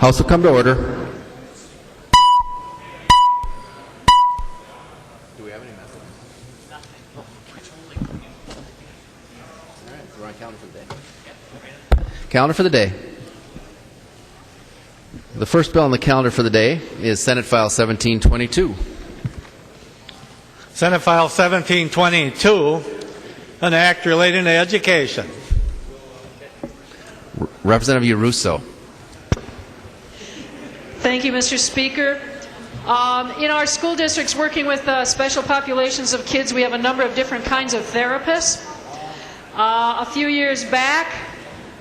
House will come to order. Do we have any messages? Nothing. Oh, all right, we're on calendar for the day. Calendar for the day. The first bill on the calendar for the day is Senate File 1722. Senate File 1722, an act relating to education. Representative Yarusso. Thank you, Mr. Speaker. In our school districts working with special populations of kids, we have a number of different kinds of therapists. A few years back,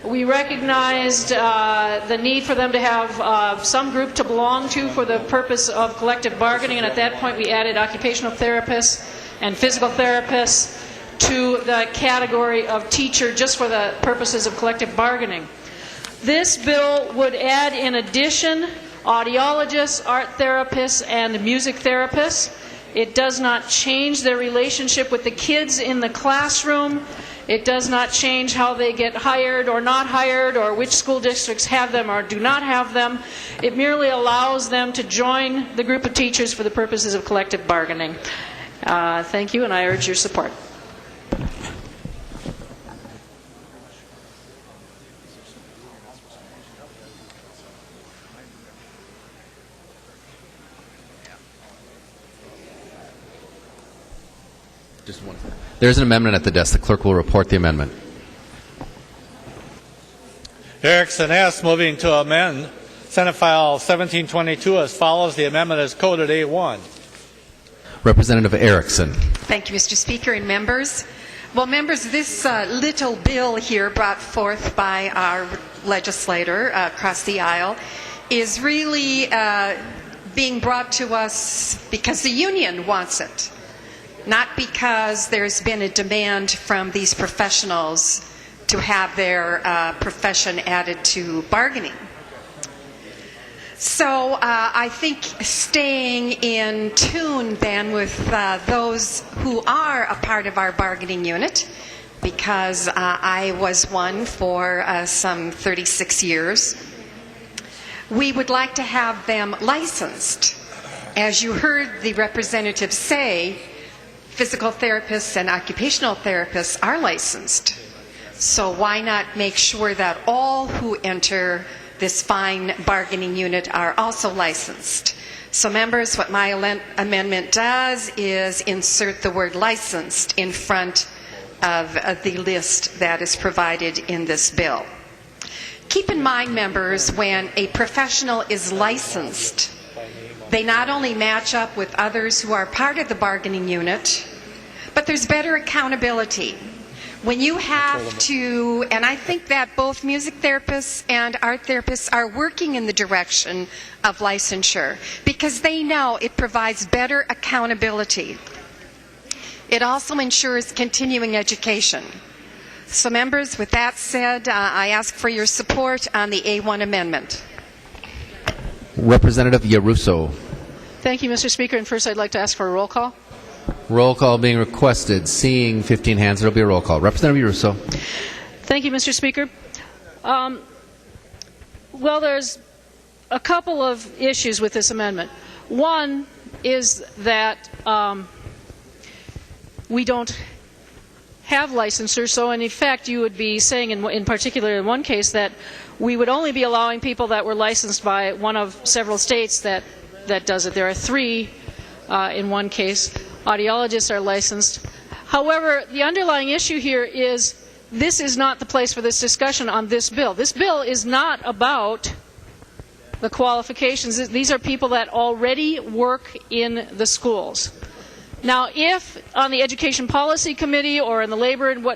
we recognized the need for them to have some group to belong to for the purpose of collective bargaining, and at that point we added occupational therapists and physical therapists to the category of teacher just for the purposes of collective bargaining. This bill would add in addition audiologists, art therapists, and music therapists. It does not change their relationship with the kids in the classroom. It does not change how they get hired or not hired, or which school districts have them or do not have them. It merely allows them to join the group of teachers for the purposes of collective bargaining. Thank you, and I urge your support. Just one second. There's an amendment at the desk. The clerk will report the amendment. Erickson S. moving to amend Senate File 1722 as follows. The amendment is coded A1. Representative Erickson. Thank you, Mr. Speaker and members. Well, members, this little bill here brought forth by our legislator across the aisle is really being brought to us because the union wants it. Not because there's been a demand from these professionals to have their profession added to bargaining. So I think staying in tune then with those who are a part of our bargaining unit, because I was one for some 36 years, we would like to have them licensed. As you heard the representative say, physical therapists and occupational therapists are licensed. So why not make sure that all who enter this fine bargaining unit are also licensed? So members, what my amendment does is insert the word licensed in front of the list that is provided in this bill. Keep in mind, members, when a professional is licensed, they not only match up with others who are part of the bargaining unit, but there's better accountability. When you have to, and I think that both music therapists and art therapists are working in the direction of licensure because they know it provides better accountability. It also ensures continuing education. So members, with that said, I ask for your support on the A1 amendment. Representative Yarusso. Thank you, Mr. Speaker. And first I'd like to ask for a roll call. Roll call being requested. Seeing 15 hands, there will be a roll call. Representative Yarusso. Thank you, Mr. Speaker. Well, there's a couple of issues with this amendment. One is that we don't have licensure, so in effect you would be saying in particular in one case that we would only be allowing people that were licensed by one of several states that does it. There are 3 in one case. Audiologists are licensed. However, the underlying issue here is this is not the place for this discussion on this bill. This bill is not about the qualifications. These are people that already work in the schools. Now, if on the Education Policy Committee or in the Labor and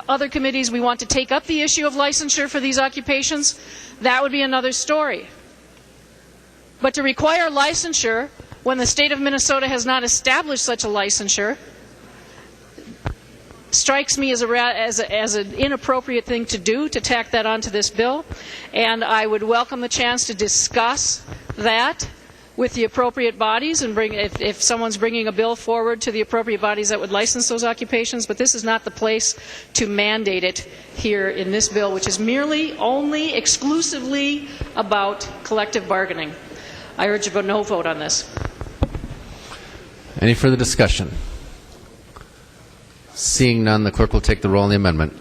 other committees we want to take up the issue of licensure for these occupations, that would be another story. But to require licensure when the state of Minnesota has not established such a licensure strikes me as an inappropriate thing to do, to tack that onto this bill. And I would welcome the chance to discuss that with the appropriate bodies and if someone's bringing a bill forward to the appropriate bodies that would license those occupations, but this is not the place to mandate it here in this bill, which is only exclusively about collective bargaining. I urge a no vote on this. Any further discussion? Seeing none, the clerk will take the roll on the amendment.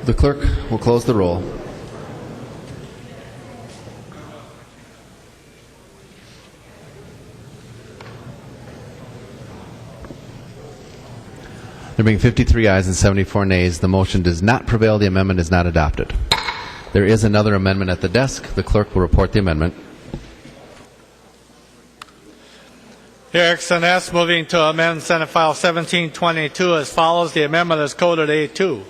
The clerk will close the roll. There being 53 ayes and 74 nays, the motion does not prevail. The amendment is not adopted. There is another amendment at the desk. The clerk will report the amendment. Erickson S. moving to amend Senate File 1722 as follows. The amendment is coded A2.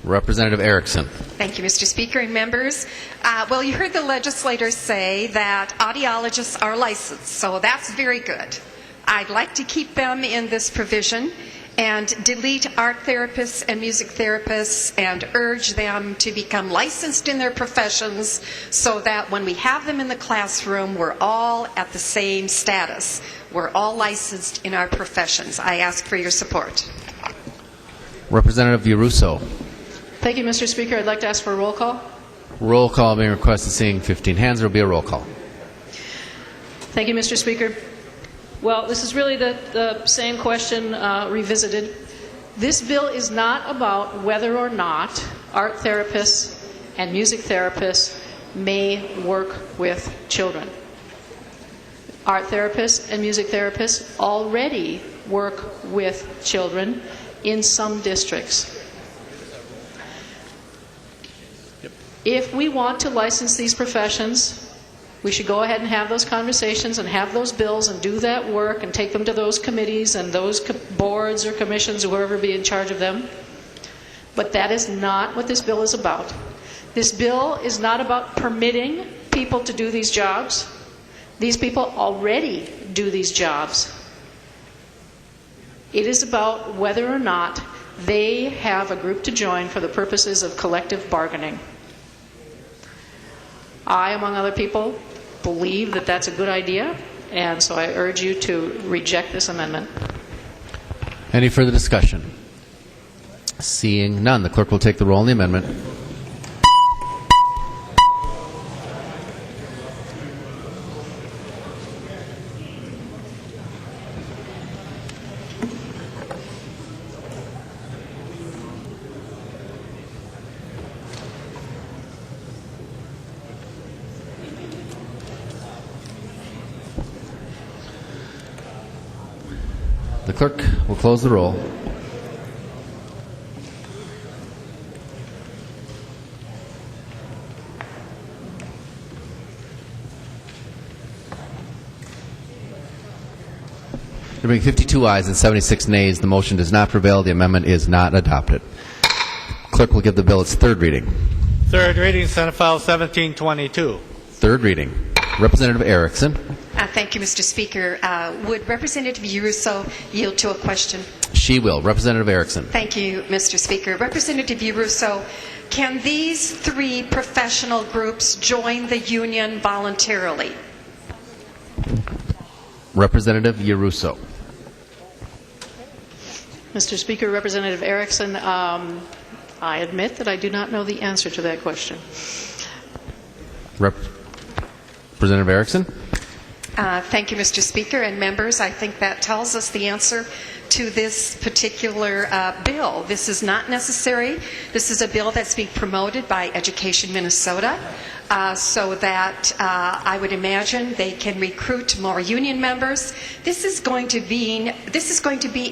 Representative Erickson. Thank you, Mr. Speaker and members. Well, you heard the legislators say that audiologists are licensed, so that's very good. I'd like to keep them in this provision and delete art therapists and music therapists and urge them to become licensed in their professions so that when we have them in the classroom, we're all at the same status. We're all licensed in our professions. I ask for your support. Representative Yarusso. Thank you, Mr. Speaker. I'd like to ask for a roll call. Roll call being requested. Seeing 15 hands, there will be a roll call. Thank you, Mr. Speaker. Well, this is really the same question revisited. This bill is not about whether or not art therapists and music therapists may work with children. Art therapists and music therapists already work with children in some districts. If we want to license these professions, we should go ahead and have those conversations and have those bills and do that work and take them to those committees and those boards or commissions or whoever be in charge of them. But that is not what this bill is about. This bill is not about permitting people to do these jobs. These people already do these jobs. It is about whether or not they have a group to join for the purposes of collective bargaining. I, among other people, believe that that's a good idea, and so I urge you to reject this amendment. Any further discussion? Seeing none, the clerk will take the roll on the amendment. The clerk will close the roll. There being 52 ayes and 76 nays, the motion does not prevail. The amendment is not adopted. Clerk will give the bill its third reading. Third reading, Senate File 1722. Third reading. Representative Erickson. Thank you, Mr. Speaker. Would Representative Yarusso yield to a question? She will. Representative Erickson. Thank you, Mr. Speaker. Representative Yarusso, can these three professional groups join the union voluntarily? Representative Yarusso. Mr. Speaker, Representative Erickson, I admit that I do not know the answer to that question. Representative Erickson. Thank you, Mr. Speaker and members. I think that tells us the answer to this particular bill. This is not necessary. This is a bill that's being promoted by Education Minnesota so that I would imagine they can recruit more union members. This is going to be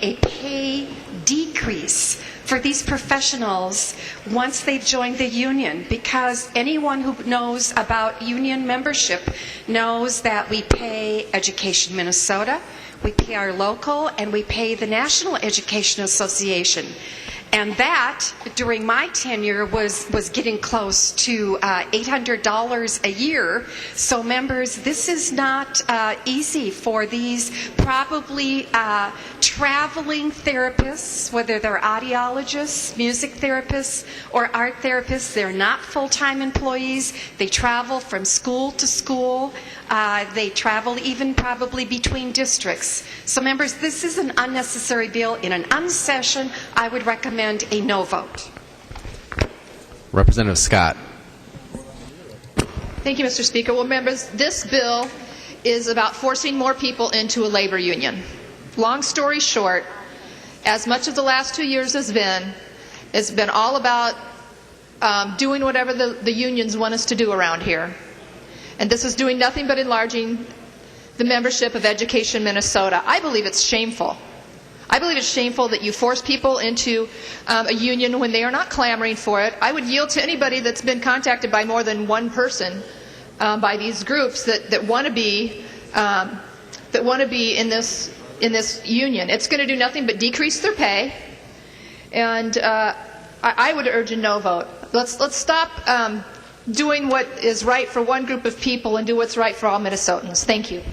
a pay decrease for these professionals once they've joined the union, because anyone who knows about union membership knows that we pay Education Minnesota, we pay our local, and we pay the National Education Association. And that, during my tenure, was getting close to $800 a year. So members, this is not easy for these probably traveling therapists, whether they're audiologists, music therapists, or art therapists. They're not full-time employees. They travel from school to school. They travel even probably between districts. So members, this is an unnecessary bill. In an unsession, I would recommend a no vote. Representative Scott. Thank you, Mr. Speaker. Well, members, this bill is about forcing more people into a labor union. Long story short, as much of the last 2 years has been, it's been all about doing whatever the unions want us to do around here. And this is doing nothing but enlarging the membership of Education Minnesota. I believe it's shameful. I believe it's shameful that you force people into a union when they are not clamoring for it. I would yield to anybody that's been contacted by more than one person by these groups that want to be in this union. It's going to do nothing but decrease their pay, and I would urge a no vote. Let's stop doing what is right for one group of people and do what's right for all Minnesotans. Thank you.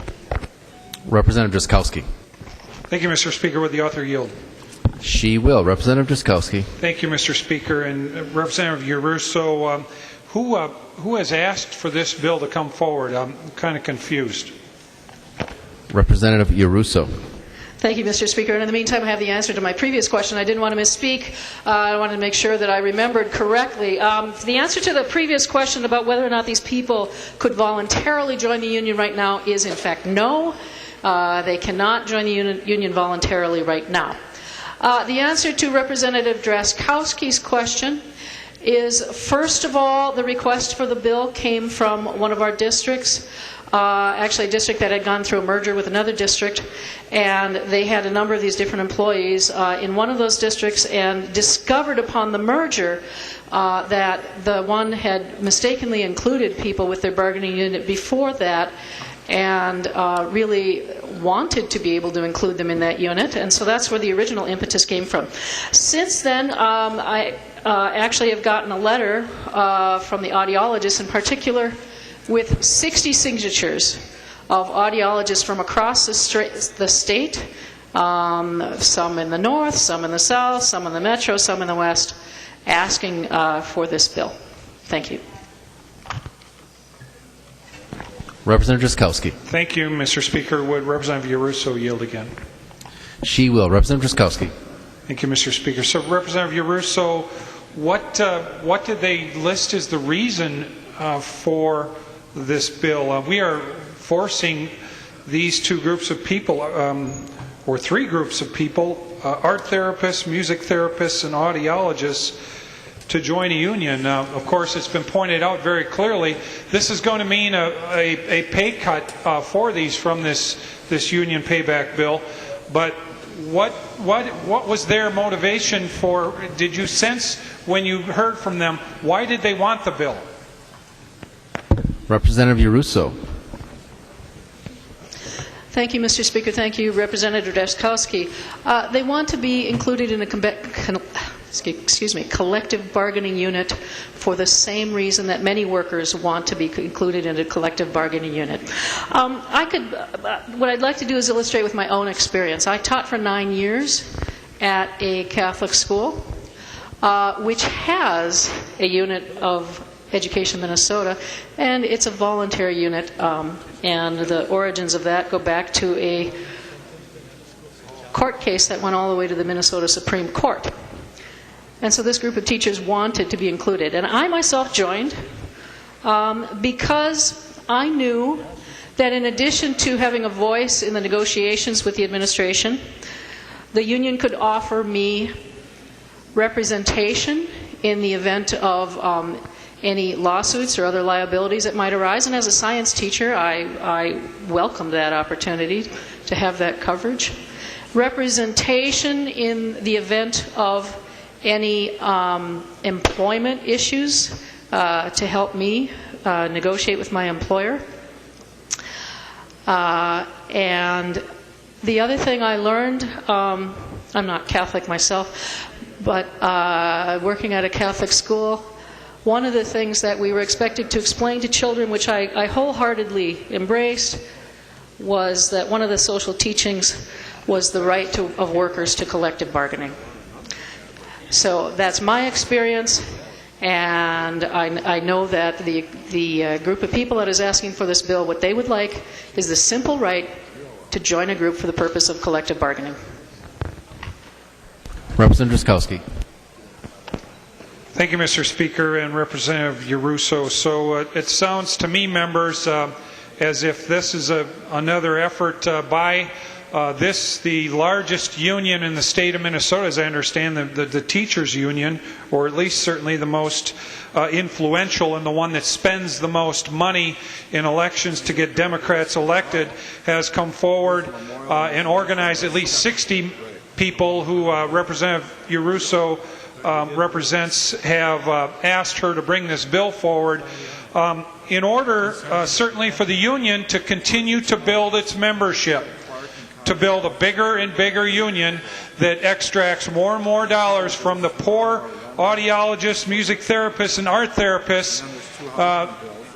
Representative Drazkowski. Thank you, Mr. Speaker. Would the author yield? She will. Representative Drazkowski. Thank you, Mr. Speaker. And Representative Yarusso, who has asked for this bill to come forward? I'm kind of confused. Representative Yarusso. Thank you, Mr. Speaker. And in the meantime, I have the answer to my previous question. I didn't want to misspeak. I wanted to make sure that I remembered correctly. The answer to the previous question about whether or not these people could voluntarily join the union right now is, in fact, no. They cannot join the union voluntarily right now. The answer to Representative Drazkowski's question is, first of all, the request for the bill came from one of our districts, actually a district that had gone through a merger with another district, and they had a number of these different employees in one of those districts and discovered upon the merger that the one had mistakenly included people with their bargaining unit before that, and really wanted to be able to include them in that unit, and so that's where the original impetus came from. Since then, I actually have gotten a letter from the audiologists in particular with 60 signatures of audiologists from across the state, some in the north, some in the south, some in the metro, some in the west, asking for this bill. Thank you. Representative Drazkowski. Thank you, Mr. Speaker. Would Representative Yarusso yield again? She will. Representative Drazkowski. Thank you, Mr. Speaker. So, Representative Yarusso, what did they list as the reason for this bill? We are forcing these two groups of people, or three groups of people, art therapists, music therapists, and audiologists, to join a union. Of course, it's been pointed out very clearly, this is going to mean a pay cut for these from this union payback bill. But what was their motivation for? Did you sense when you heard from them, why did they want the bill? Representative Yarusso. Thank you, Mr. Speaker. Thank you, Representative Drazkowski. They want to be included in a collective bargaining unit for the same reason that many workers want to be included in a collective bargaining unit. What I'd like to do is illustrate with my own experience. I taught for 9 years at a Catholic school, which has a unit of Education Minnesota, and it's a voluntary unit, and the origins of that go back to a court case that went all the way to the Minnesota Supreme Court. And so this group of teachers wanted to be included. And I myself joined because I knew that in addition to having a voice in the negotiations with the administration, the union could offer me representation in the event of any lawsuits or other liabilities that might arise. And as a science teacher, I welcomed that opportunity to have that coverage. Representation in the event of any employment issues to help me negotiate with my employer. And the other thing I learned, I'm not Catholic myself, but working at a Catholic school, one of the things that we were expected to explain to children, which I wholeheartedly embraced, was that one of the social teachings was the right of workers to collective bargaining. So that's my experience, and I know that the group of people that is asking for this bill, what they would like is the simple right to join a group for the purpose of collective bargaining. Representative Drazkowski. Thank you, Mr. Speaker, and Representative Yarusso. So it sounds to me, members, as if this is another effort by the largest union in the state of Minnesota, as I understand, the teachers' union, or at least certainly the most influential and the one that spends the most money in elections to get Democrats elected, has come forward and organized at least 60 people who Representative Yarusso represents have asked her to bring this bill forward in order, certainly, for the union to continue to build its membership, to build a bigger and bigger union that extracts more and more dollars from the poor audiologists, music therapists, and art therapists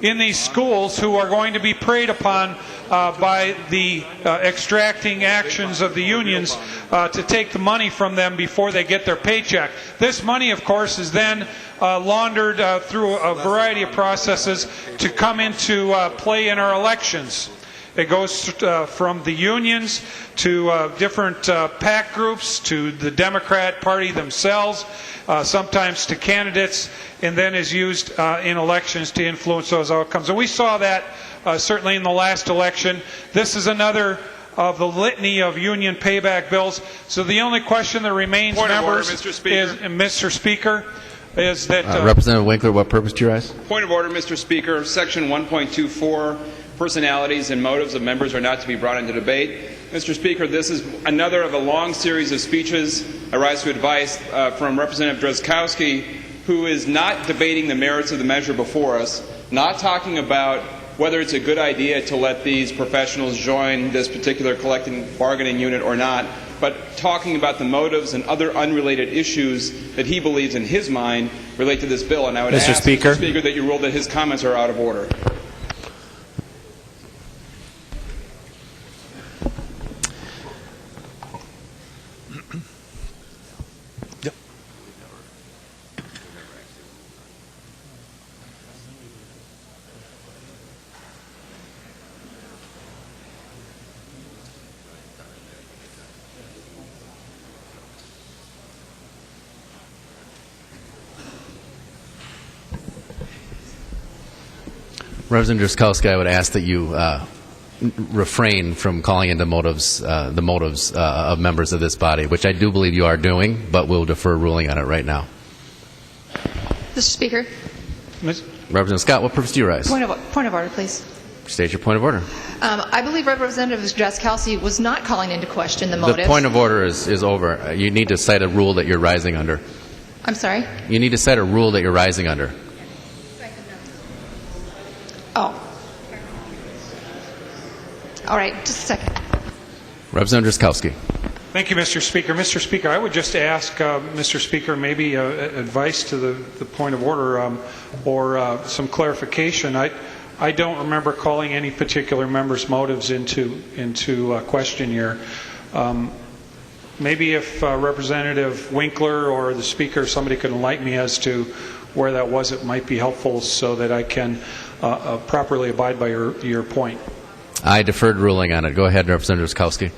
in these schools who are going to be preyed upon by the extracting actions of the unions to take the money from them before they get their paycheck. This money, of course, is then laundered through a variety of processes to come into play in our elections. It goes from the unions to different PAC groups, to the Democrat Party themselves, sometimes to candidates, and then is used in elections to influence those outcomes. And we saw that certainly in the last election. This is another of the litany of union payback bills. So the only question that remains, members, Mr. Speaker, is that... Representative Winkler, what purpose do you raise? Point of order, Mr. Speaker. Section 1.24, personalities and motives of members are not to be brought into debate. Mr. Speaker, this is another of a long series of speeches I rise to advice from Representative Drazkowski, who is not debating the merits of the measure before us, not talking about whether it's a good idea to let these professionals join this particular collective bargaining unit or not, but talking about the motives and other unrelated issues that he believes in his mind relate to this bill. And I would ask, Mr. Speaker, that you rule that his comments are out of order. Representative Drazkowski, I would ask that you refrain from calling into motives, the motives of members of this body, which I do believe you are doing, but we'll defer ruling on it right now. Mr. Speaker. Representative Scott, what purpose do you raise? Point of order, please. State your point of order. I believe Representative Drazkowski was not calling into question the motives. The point of order is over. You need to cite a rule that you're rising under. I'm sorry? You need to cite a rule that you're rising under. Oh. All right, just a second. Representative Drazkowski. Thank you, Mr. Speaker. Mr. Speaker, I would just ask, Mr. Speaker, maybe advice to the point of order or some clarification. I don't remember calling any particular member's motives into question here. Maybe if Representative Winkler or the Speaker, somebody could enlighten me as to where that was, it might be helpful so that I can properly abide by your point. I deferred ruling on it. Go ahead, Representative Drazkowski.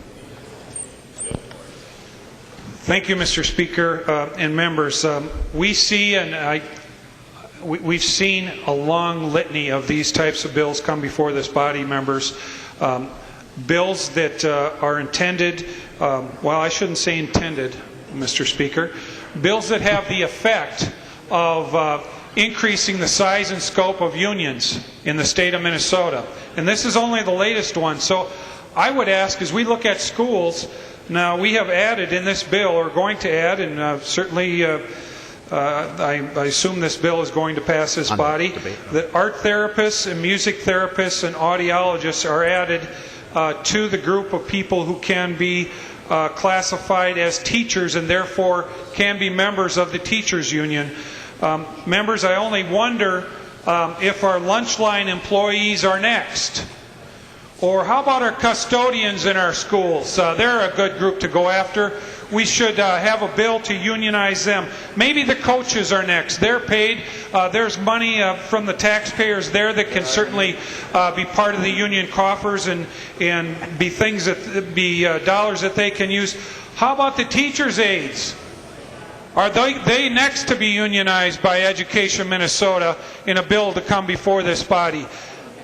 Thank you, Mr. Speaker and members. We see, and we've seen a long litany of these types of bills come before this body, members. Bills that are intended, well, I shouldn't say intended, Mr. Speaker, bills that have the effect of increasing the size and scope of unions in the state of Minnesota. And this is only the latest one. So I would ask, as we look at schools, now we have added in this bill, or going to add, and certainly I assume this bill is going to pass this body, that art therapists and music therapists and audiologists are added to the group of people who can be classified as teachers and therefore can be members of the teachers union. Members, I only wonder if our lunch line employees are next. Or how about our custodians in our schools? They're a good group to go after. We should have a bill to unionize them. Maybe the coaches are next. They're paid. There's money from the taxpayers there that can certainly be part of the union coffers and be things that be dollars that they can use. How about the teachers' aides? Are they next to be unionized by Education Minnesota in a bill to come before this body?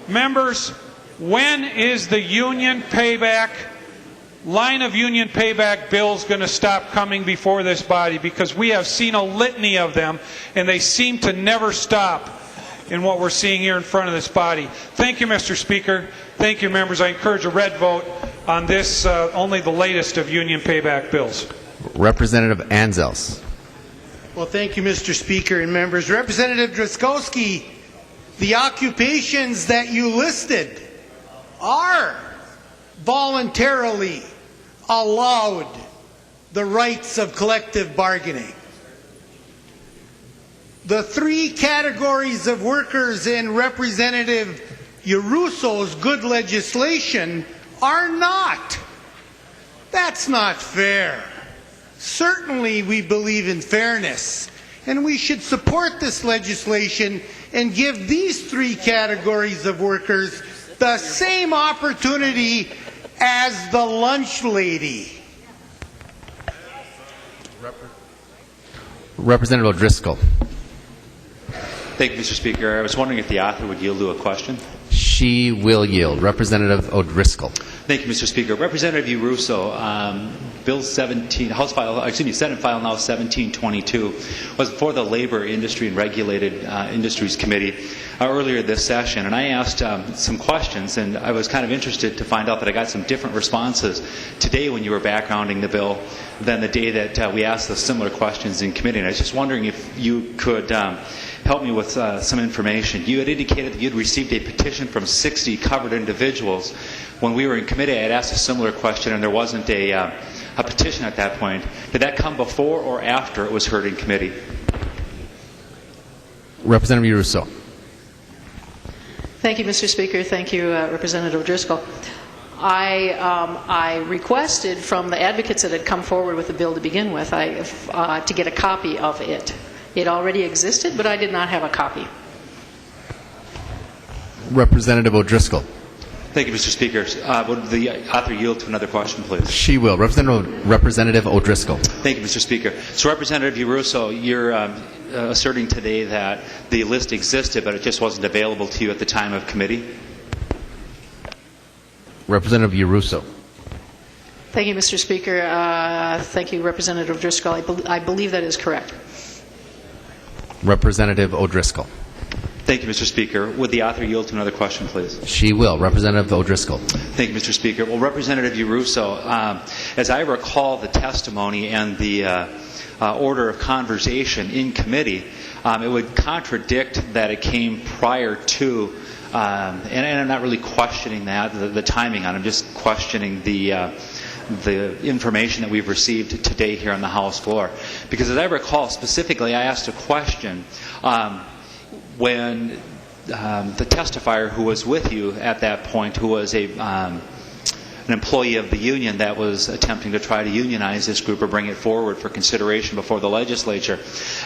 Members, when is the union payback, line of union payback bills going to stop coming before this body? Because we have seen a litany of them, and they seem to never stop in what we're seeing here in front of this body. Thank you, Mr. Speaker. Thank you, members. I encourage a red vote on this, only the latest of union payback bills. Representative Anzels. Well, thank you, Mr. Speaker and members. Representative Driscollski, the occupations that you listed are voluntarily allowed the rights of collective bargaining. The three categories of workers in Representative Yarusso's good legislation are not. That's not fair. Certainly we believe in fairness, and we should support this legislation and give these three categories of workers the same opportunity as the lunch lady. Representative O'Driscoll. Thank you, Mr. Speaker. I was wondering if the author would yield to a question. She will yield. Representative O'Driscoll. Thank you, Mr. Speaker. Representative Yarusso, Bill 17, Senate File now 1722, was before the Labor, Industry, and Regulated Industries Committee earlier this session, and I asked some questions, and I was kind of interested to find out that I got some different responses today when you were backgrounding the bill than the day that we asked the similar questions in committee. And I was just wondering if you could help me with some information. You had indicated that you'd received a petition from 60 covered individuals. When we were in committee, I had asked a similar question, and there wasn't a petition at that point. Did that come before or after it was heard in committee? Representative Yarusso. Thank you, Mr. Speaker. Thank you, Representative Driscoll. I requested from the advocates that had come forward with the bill to begin with to get a copy of it. It already existed, but I did not have a copy. Representative O'Driscoll. Thank you, Mr. Speaker. Would the author yield to another question, please? She will. Representative O'Driscoll. Thank you, Mr. Speaker. So, Representative Yarusso, you're asserting today that the list existed, but it just wasn't available to you at the time of committee? Representative Yarusso. Thank you, Mr. Speaker. Thank you, Representative Driscoll. I believe that is correct. Representative O'Driscoll. Thank you, Mr. Speaker. Would the author yield to another question, please? She will. Representative O'Driscoll. Thank you, Mr. Speaker. Well, Representative Yarusso, as I recall the testimony and the order of conversation in committee, it would contradict that it came prior to, and I'm not really questioning that, the timing on it. I'm just questioning the information that we've received today here on the House floor. Because as I recall specifically, I asked a question when the testifier who was with you at that point, who was an employee of the union that was attempting to try to unionize this group or bring it forward for consideration before the legislature,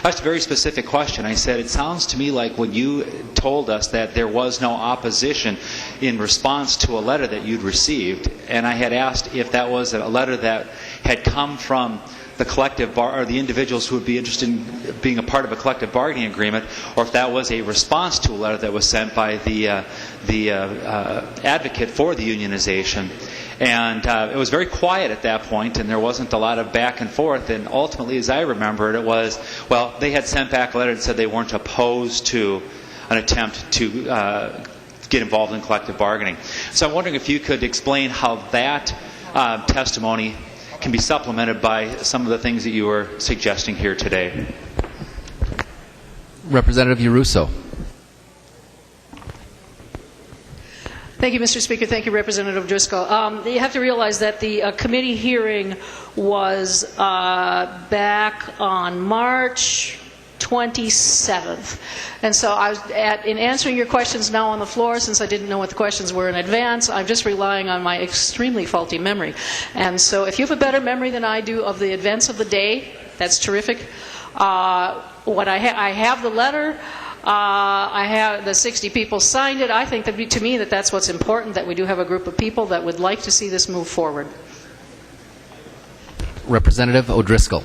I asked a very specific question. I said, it sounds to me like when you told us that there was no opposition in response to a letter that you'd received, and I had asked if that was a letter that had come from the collective or the individuals who would be interested in being a part of a collective bargaining agreement, or if that was a response to a letter that was sent by the advocate for the unionization. And it was very quiet at that point, and there wasn't a lot of back and forth. And ultimately, as I remember it, it was, well, they had sent back a letter that said they weren't opposed to an attempt to get involved in collective bargaining. So I'm wondering if you could explain how that testimony can be supplemented by some of the things that you were suggesting here today. Representative Yarusso. Thank you, Mr. Speaker. Thank you, Representative Driscoll. You have to realize that the committee hearing was back on March 27th. And so I was in answering your questions now on the floor, since I didn't know what the questions were in advance, I'm just relying on my extremely faulty memory. And so if you have a better memory than I do of the events of the day, that's terrific. What I have the letter. I have the 60 people signed it. I think that to me that's what's important, that we do have a group of people that would like to see this move forward. Representative O'Driscoll.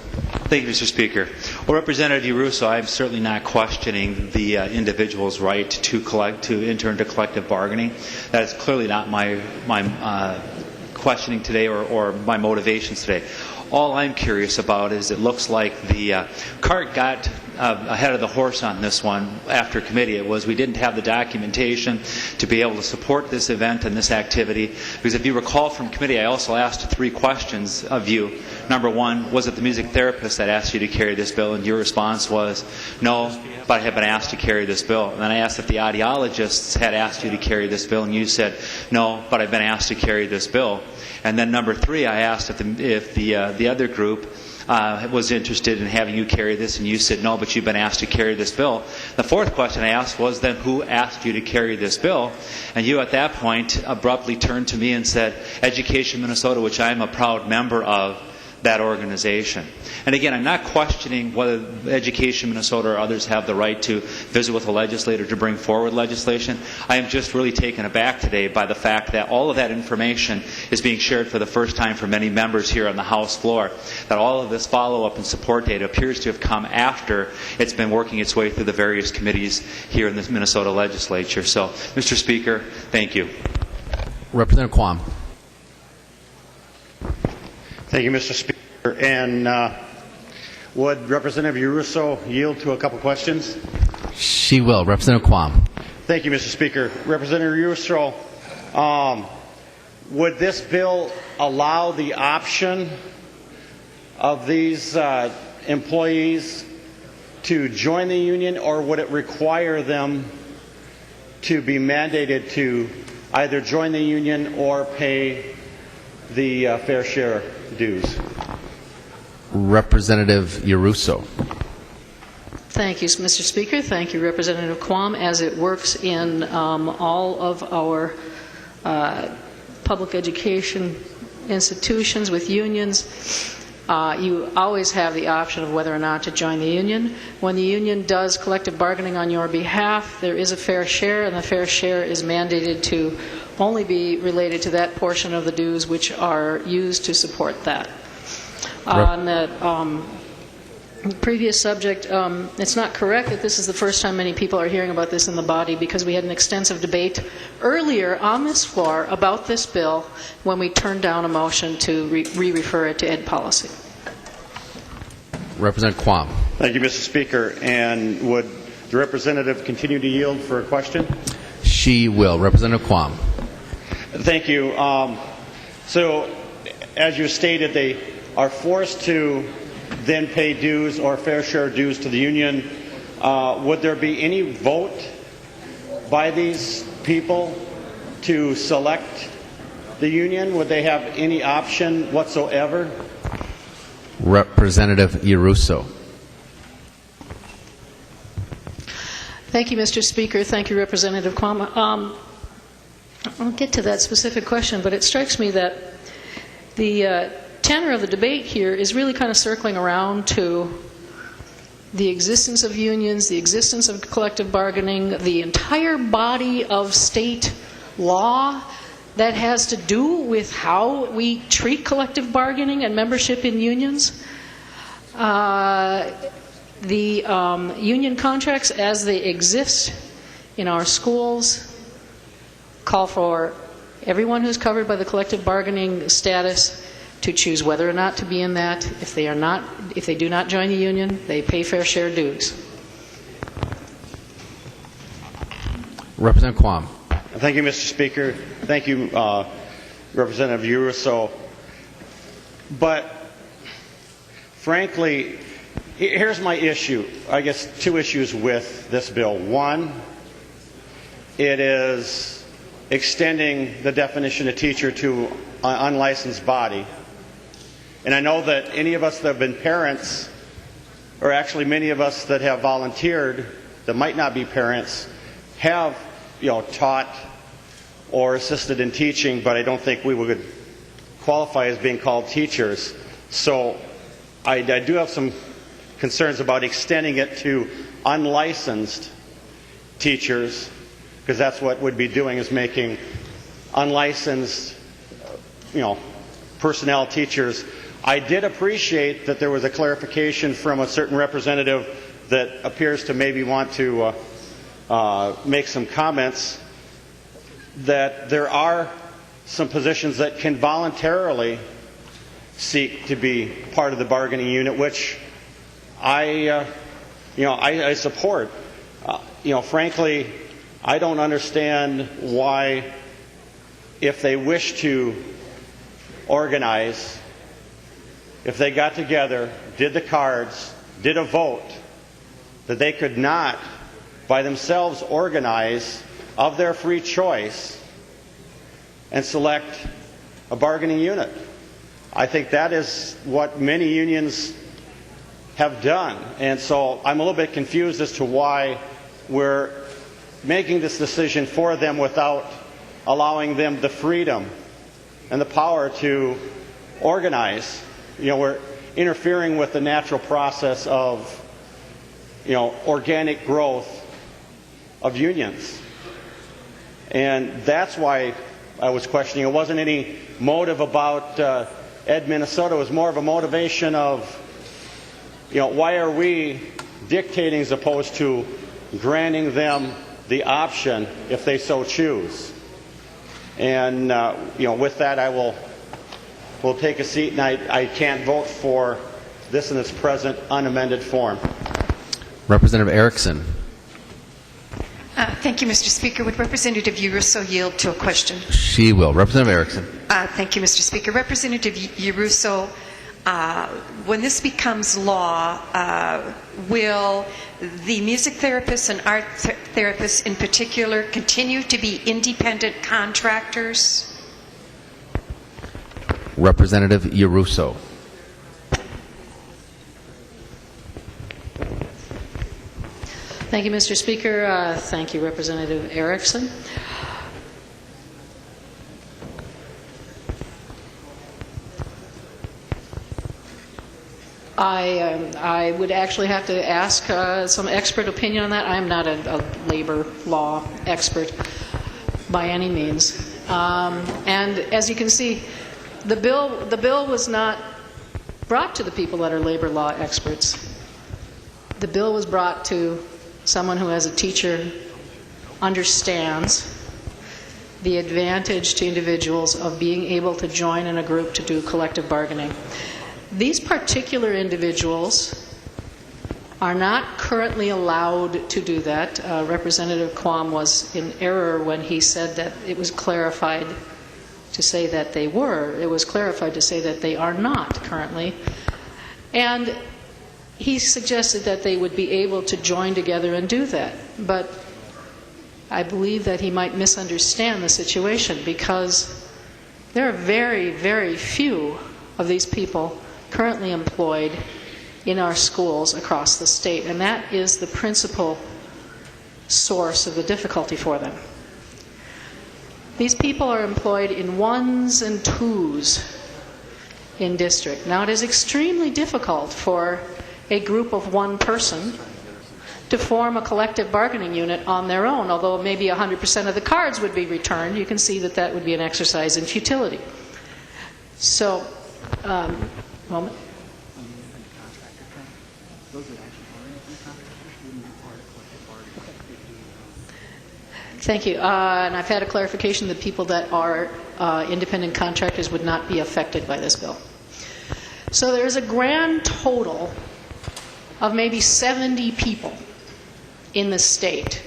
Thank you, Mr. Speaker. Well, Representative Yarusso, I'm certainly not questioning the individual's right to enter into collective bargaining. That is clearly not my questioning today or my motivations today. All I'm curious about is it looks like the cart got ahead of the horse on this one after committee. It was we didn't have the documentation to be able to support this event and this activity. Because if you recall from committee, I also asked 3 questions of you. Number 1, was it the music therapist that asked you to carry this bill? And your response was, no, but I have been asked to carry this bill. And then I asked if the audiologists had asked you to carry this bill, and you said, no, but I've been asked to carry this bill. And then number 3, I asked if the other group was interested in having you carry this, and you said no, but you've been asked to carry this bill. The 4th question I asked was then who asked you to carry this bill? And you at that point abruptly turned to me and said, Education Minnesota, which I am a proud member of that organization. And again, I'm not questioning whether Education Minnesota or others have the right to visit with the legislator to bring forward legislation. I am just really taken aback today by the fact that all of that information is being shared for the first time for many members here on the House floor. That all of this follow-up and support data appears to have come after it's been working its way through the various committees here in the Minnesota legislature. So, Mr. Speaker, thank you. Representative Quam. Thank you, Mr. Speaker. And would Representative Yarusso yield to a couple questions? She will. Representative Quam. Thank you, Mr. Speaker. Representative Yarusso, would this bill allow the option of these employees to join the union, or would it require them to be mandated to either join the union or pay the fair share dues? Representative Yarusso. Thank you, Mr. Speaker. Thank you, Representative Quam. As it works in all of our public education institutions with unions, you always have the option of whether or not to join the union. When the union does collective bargaining on your behalf, there is a fair share, and the fair share is mandated to only be related to that portion of the dues which are used to support that. On the previous subject, it's not correct that this is the first time many people are hearing about this in the body, because we had an extensive debate earlier on this floor about this bill when we turned down a motion to re-refer it to Ed Policy. Representative Quam. Thank you, Mr. Speaker. And would the representative continue to yield for a question? She will. Representative Quam. Thank you. So, as you stated, they are forced to then pay dues or fair share dues to the union. Would there be any vote by these people to select the union? Would they have any option whatsoever? Representative Yarusso. Thank you, Mr. Speaker. Thank you, Representative Quam. I'll get to that specific question, but it strikes me that the tenor of the debate here is really kind of circling around to the existence of unions, the existence of collective bargaining, the entire body of state law that has to do with how we treat collective bargaining and membership in unions. The union contracts as they exist in our schools call for everyone who's covered by the collective bargaining status to choose whether or not to be in that. If they do not join the union, they pay fair share dues. Representative Quam. Thank you, Mr. Speaker. Thank you, Representative Yarusso. But frankly, here's my issue. I guess two issues with this bill. One, it is extending the definition of teacher to an unlicensed body. And I know that any of us that have been parents, or actually many of us that have volunteered that might not be parents, have taught or assisted in teaching, but I don't think we would qualify as being called teachers. So I do have some concerns about extending it to unlicensed teachers, because that's what we'd be doing, is making unlicensed personnel teachers. I did appreciate that there was a clarification from a certain representative that appears to maybe want to make some comments, that there are some positions that can voluntarily seek to be part of the bargaining unit, which I support. Frankly, I don't understand why, if they wish to organize, if they got together, did the cards, did a vote, that they could not by themselves organize of their free choice and select a bargaining unit. I think that is what many unions have done. And so I'm a little bit confused as to why we're making this decision for them without allowing them the freedom and the power to organize. We're interfering with the natural process of organic growth of unions. And that's why I was questioning. It wasn't any motive about Ed, Minnesota. It was more of a motivation of, why are we dictating as opposed to granting them the option if they so choose. And, with that, I will take a seat, and I can't vote for this in its present unamended form. Representative Erickson. Thank you, Mr. Speaker. Would Representative Yarusso yield to a question? She will. Representative Erickson. Thank you, Mr. Speaker. Representative Yarusso, when this becomes law, will the music therapists and art therapists in particular continue to be independent contractors? Representative Yarusso. Thank you, Mr. Speaker. Thank you, Representative Erickson. I would actually have to ask some expert opinion on that. I'm not a labor law expert by any means. And as you can see, the bill was not brought to the people that are labor law experts. The bill was brought to someone who, as a teacher, understands the advantage to individuals of being able to join in a group to do collective bargaining. These particular individuals are not currently allowed to do that. Representative Quam was in error when he said that it was clarified to say that they were. It was clarified to say that they are not currently. And he suggested that they would be able to join together and do that. But I believe that he might misunderstand the situation, because there are very, very few of these people currently employed in our schools across the state, and that is the principal source of the difficulty for them. These people are employed in ones and twos in district. Now, it is extremely difficult for a group of one person to form a collective bargaining unit on their own, although maybe 100% of the cards would be returned. You can see that that would be an exercise in futility. So, moment. Thank you. And I've had a clarification that people that are independent contractors would not be affected by this bill. So there's a grand total of maybe 70 people in the state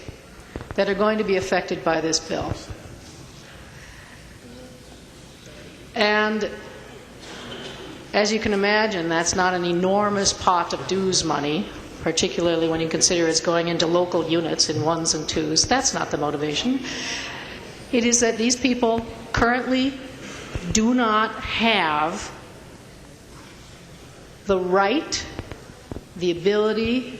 that are going to be affected by this bill. And As you can imagine, that's not an enormous pot of dues money, particularly when you consider it's going into local units in ones and twos. That's not the motivation. It is that these people currently do not have the right, the ability,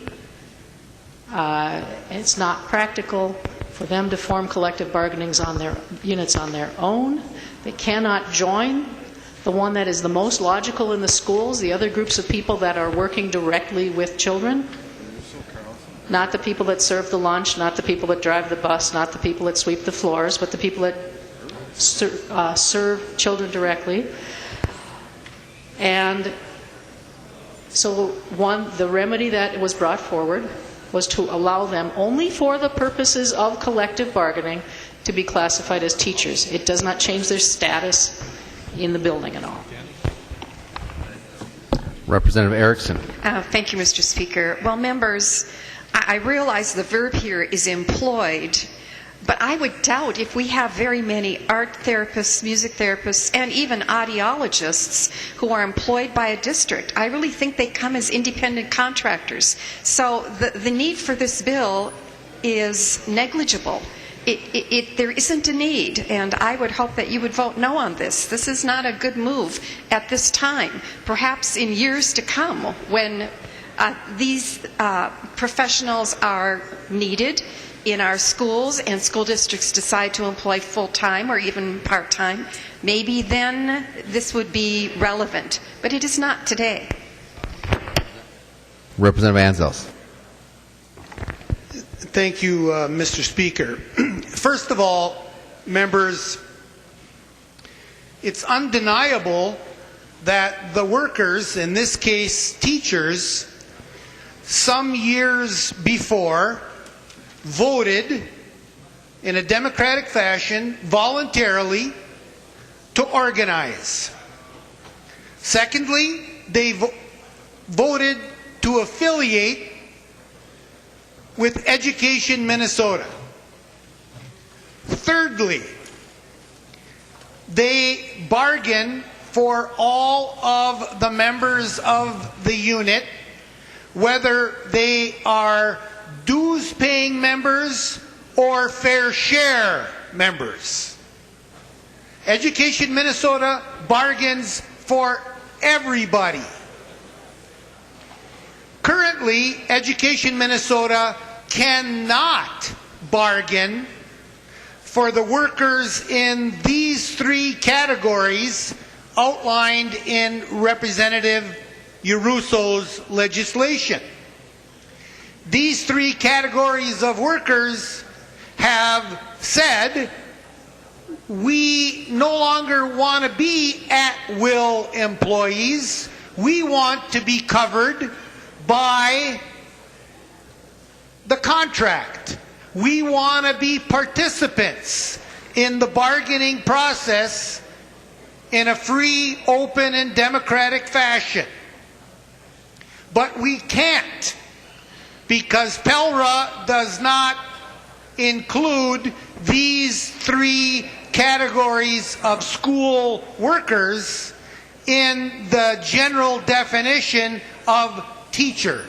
it's not practical for them to form collective bargainings on their units on their own. They cannot join the one that is the most logical in the schools, the other groups of people that are working directly with children. Not the people that serve the lunch, not the people that drive the bus, not the people that sweep the floors, but the people that serve children directly. And so the remedy that was brought forward was to allow them only for the purposes of collective bargaining to be classified as teachers. It does not change their status in the building at all. Representative Erickson. Thank you, Mr. Speaker. Well, members, I realize the verb here is employed, but I would doubt if we have very many art therapists, music therapists, and even audiologists who are employed by a district. I really think they come as independent contractors. So the need for this bill is negligible. There isn't a need, and I would hope that you would vote no on this. This is not a good move at this time. Perhaps in years to come, when these professionals are needed in our schools and school districts decide to employ full-time or even part-time, maybe then this would be relevant. But it is not today. Representative Anzels. Thank you, Mr. Speaker. First of all, members, it's undeniable that the workers, in this case teachers, some years before voted in a democratic fashion voluntarily to organize. Secondly, they voted to affiliate with Education Minnesota. Thirdly, they bargain for all of the members of the unit, whether they are dues-paying members or fair share members. Education Minnesota bargains for everybody. Currently, Education Minnesota cannot bargain for the workers in these three categories outlined in Representative Yarusso's legislation. These three categories of workers have said, we no longer want to be at-will employees. We want to be covered by the contract. We want to be participants in the bargaining process in a free, open, and democratic fashion. But we can't, because PELRA does not include these three categories of school workers in the general definition of teacher.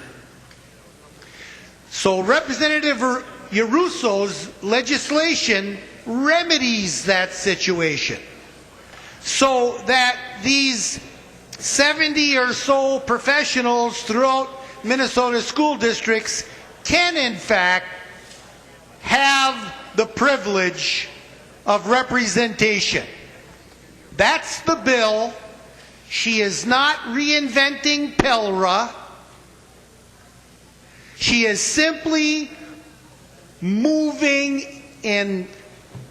So Representative Yarusso's legislation remedies that situation so that these 70 or so professionals throughout Minnesota school districts can in fact have the privilege of representation. That's the bill. She is not reinventing PELRA. She is simply moving in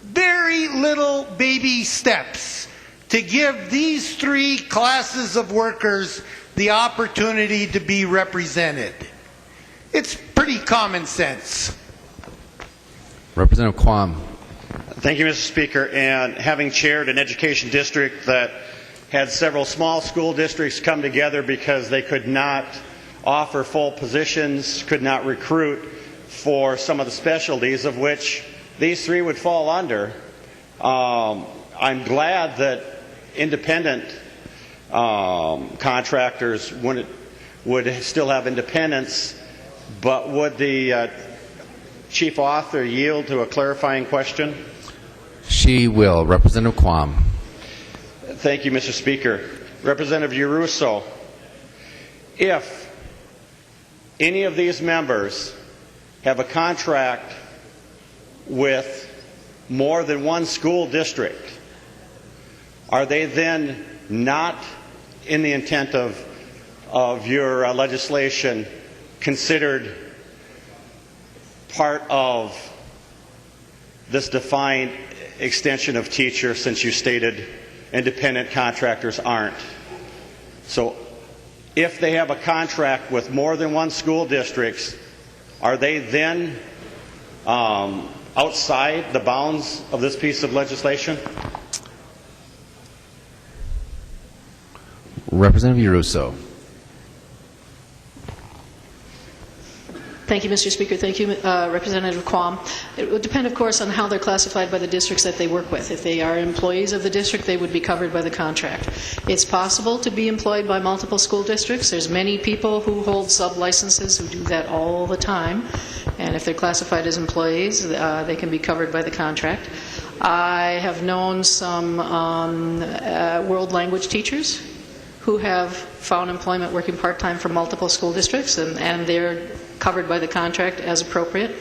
very little baby steps to give these three classes of workers the opportunity to be represented. It's pretty common sense. Representative Quam. Thank you, Mr. Speaker. And having chaired an education district that had several small school districts come together because they could not offer full positions, could not recruit for some of the specialties of which these three would fall under, I'm glad that independent contractors would still have independence, but would the chief author yield to a clarifying question? She will. Representative Quam. Thank you, Mr. Speaker. Representative Yarusso, if any of these members have a contract with more than one school district, are they then not, in the intent of your legislation, considered part of this defined extension of teacher, since you stated independent contractors aren't? So if they have a contract with more than one school districts, are they then outside the bounds of this piece of legislation? Representative Yarusso. Thank you, Mr. Speaker. Thank you, Representative Quam. It would depend, of course, on how they're classified by the districts that they work with. If they are employees of the district, they would be covered by the contract. It's possible to be employed by multiple school districts. There's many people who hold sub-licenses who do that all the time. And if they're classified as employees, they can be covered by the contract. I have known some world language teachers who have found employment working part-time for multiple school districts, and they're covered by the contract as appropriate.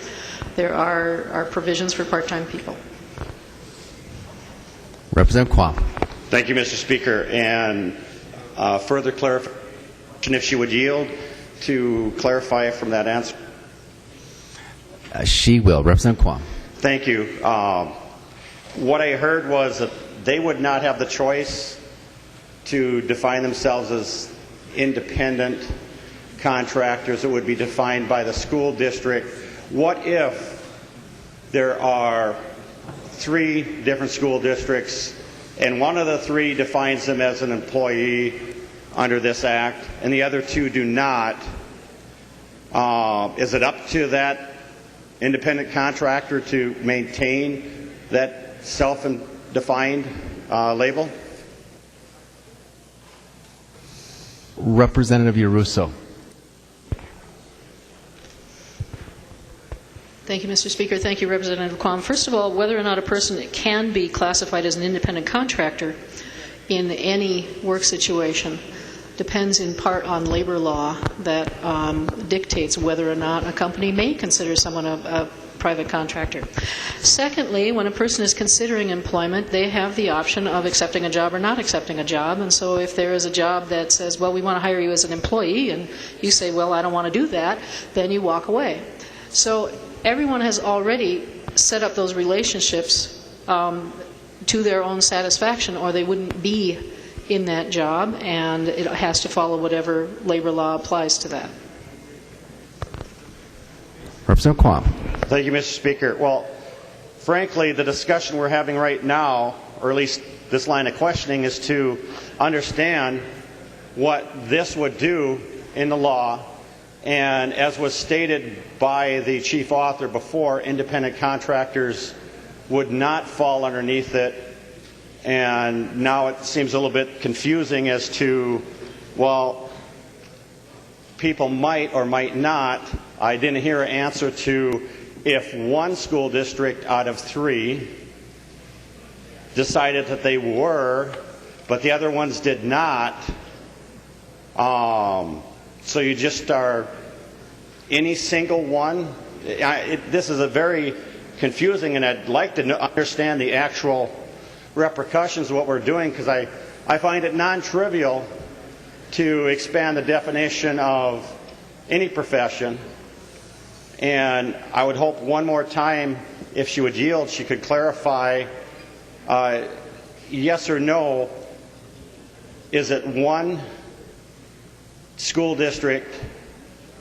There are provisions for part-time people. Representative Quam. Thank you, Mr. Speaker. And further clarification, if she would yield to clarify from that answer. She will. Representative Quam. Thank you. What I heard was that they would not have the choice to define themselves as independent contractors. It would be defined by the school district. What if there are 3 different school districts and one of the 3 defines them as an employee under this act and the other 2 do not? Is it up to that independent contractor to maintain that self-defined label? Representative Yarusso. Thank you, Mr. Speaker. Thank you, Representative Quam. First of all, whether or not a person can be classified as an independent contractor in any work situation depends in part on labor law that dictates whether or not a company may consider someone a private contractor. Secondly, when a person is considering employment, they have the option of accepting a job or not accepting a job. And so if there is a job that says, well, we want to hire you as an employee, and you say, well, I don't want to do that, then you walk away. So everyone has already set up those relationships to their own satisfaction, or they wouldn't be in that job, and it has to follow whatever labor law applies to that. Representative Quam. Thank you, Mr. Speaker. Well, frankly, the discussion we're having right now, or at least this line of questioning, is to understand what this would do in the law. And as was stated by the chief author before, independent contractors would not fall underneath it. And now it seems a little bit confusing as to, well, people might or might not. I didn't hear an answer to if one school district out of 3 decided that they were, but the other ones did not. So you just are any single one? This is a very confusing, and I'd like to understand the actual repercussions of what we're doing, because I find it non-trivial to expand the definition of any profession. And I would hope one more time, if she would yield, she could clarify yes or no. Is it one school district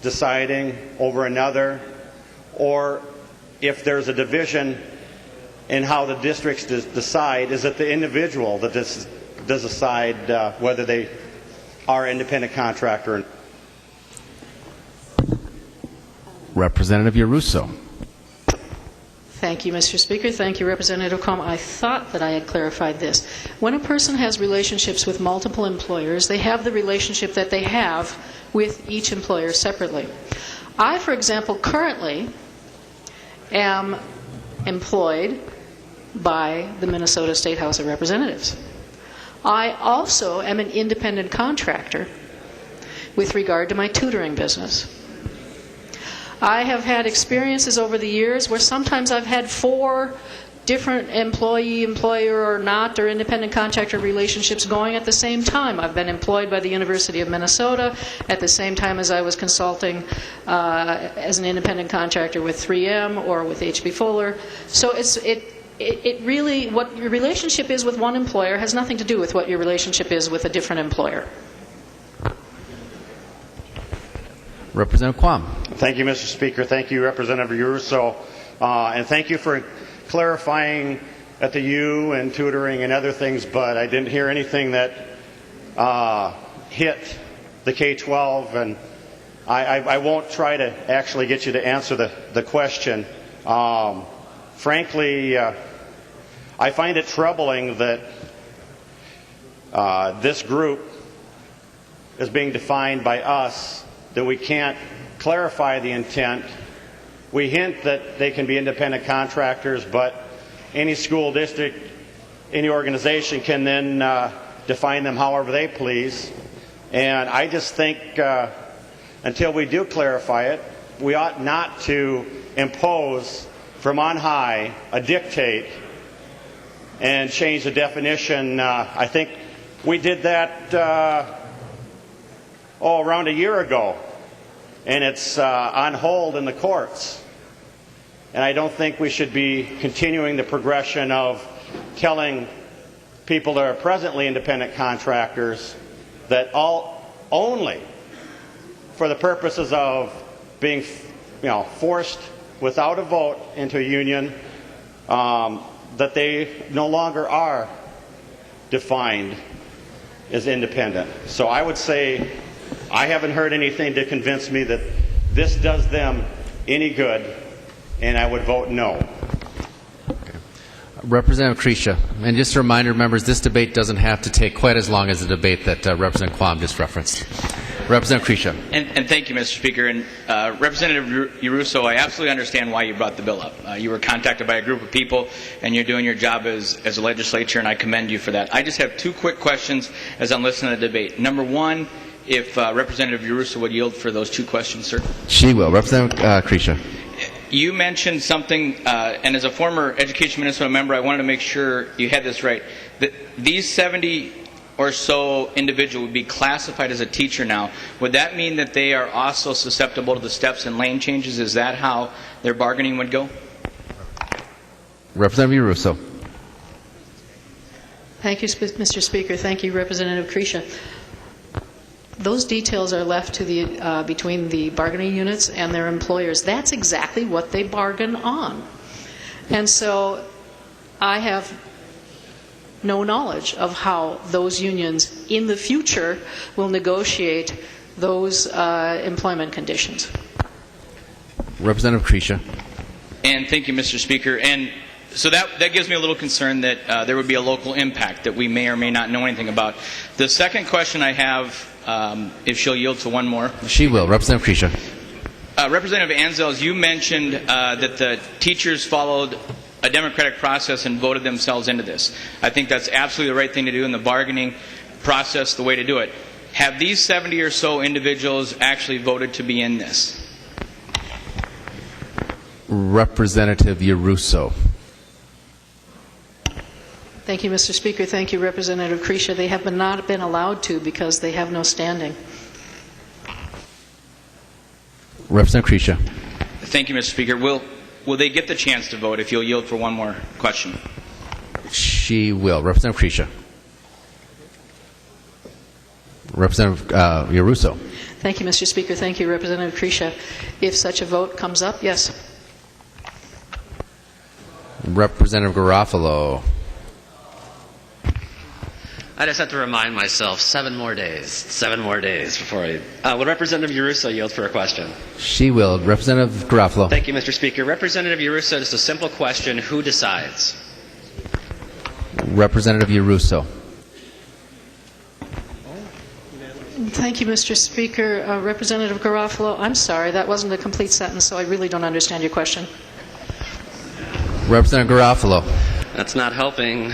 deciding over another, or if there's a division in how the districts decide, is it the individual that does decide whether they are independent contractor? Representative Yarusso. Thank you, Mr. Speaker. Thank you, Representative Quam. I thought that I had clarified this. When a person has relationships with multiple employers, they have the relationship that they have with each employer separately. I, for example, currently am employed by the Minnesota State House of Representatives. I also am an independent contractor with regard to my tutoring business. I have had experiences over the years where sometimes I've had 4 different employee, employer, or not, or independent contractor relationships going at the same time. I've been employed by the University of Minnesota at the same time as I was consulting as an independent contractor with 3M or with H.B. Fuller. So it really, what your relationship is with one employer has nothing to do with what your relationship is with a different employer. Representative Quam. Thank you, Mr. Speaker. Thank you, Representative Yarusso. And thank you for clarifying at the U and tutoring and other things, but I didn't hear anything that hit the K-12, and I won't try to actually get you to answer the question. Frankly, I find it troubling that this group is being defined by us, that we can't clarify the intent. We hint that they can be independent contractors, but any school district, any organization can then define them however they please. And I just think until we do clarify it, we ought not to impose from on high a dictate and change the definition. I think we did that around a year ago, and it's on hold in the courts. And I don't think we should be continuing the progression of telling people that are presently independent contractors that only for the purposes of being forced without a vote into a union, that they no longer are defined as independent. So I would say I haven't heard anything to convince me that this does them any good, and I would vote no. Okay. Representative Krisha, and just a reminder, members, this debate doesn't have to take quite as long as the debate that Representative Quam just referenced. Representative Krisha. And thank you, Mr. Speaker. And Representative Yarusso, I absolutely understand why you brought the bill up. You were contacted by a group of people, and you're doing your job as a legislature, and I commend you for that. I just have 2 quick questions as I'm listening to the debate. Number 1, if Representative Yarusso would yield for those 2 questions, sir. She will. Representative Krisha. You mentioned something, and as a former Education Minnesota member, I wanted to make sure you had this right, that these 70 or so individuals would be classified as a teacher now. Would that mean that they are also susceptible to the steps and lane changes? Is that how their bargaining would go? Representative Yarusso. Thank you, Mr. Speaker. Thank you, Representative Krisha. Those details are left to the between the bargaining units and their employers. That's exactly what they bargain on. And so I have no knowledge of how those unions in the future will negotiate those employment conditions. Representative Krisha. And thank you, Mr. Speaker. And so that gives me a little concern that there would be a local impact that we may or may not know anything about. The second question I have, if she'll yield to one more. She will. Representative Krisha. Representative Anzels, you mentioned that the teachers followed a democratic process and voted themselves into this. I think that's absolutely the right thing to do in the bargaining process, the way to do it. Have these 70 or so individuals actually voted to be in this? Representative Yarusso. Thank you, Mr. Speaker. Thank you, Representative Krisha. They have not been allowed to because they have no standing. Representative Krisha. Thank you, Mr. Speaker. Will they get the chance to vote if you'll yield for one more question? She will. Representative Krisha. Representative Yarusso. Thank you, Mr. Speaker. Thank you, Representative Krisha. If such a vote comes up, yes. Representative Garofalo. I just have to remind myself 7 more days before I... would Representative Yarusso yield for a question? She will. Representative Garofalo. Thank you, Mr. Speaker. Representative Yarusso, just a simple question. Who decides? Representative Yarusso. Thank you, Mr. Speaker. Representative Garofalo, I'm sorry, that wasn't a complete sentence, so I really don't understand your question. Representative Garofalo. That's not helping.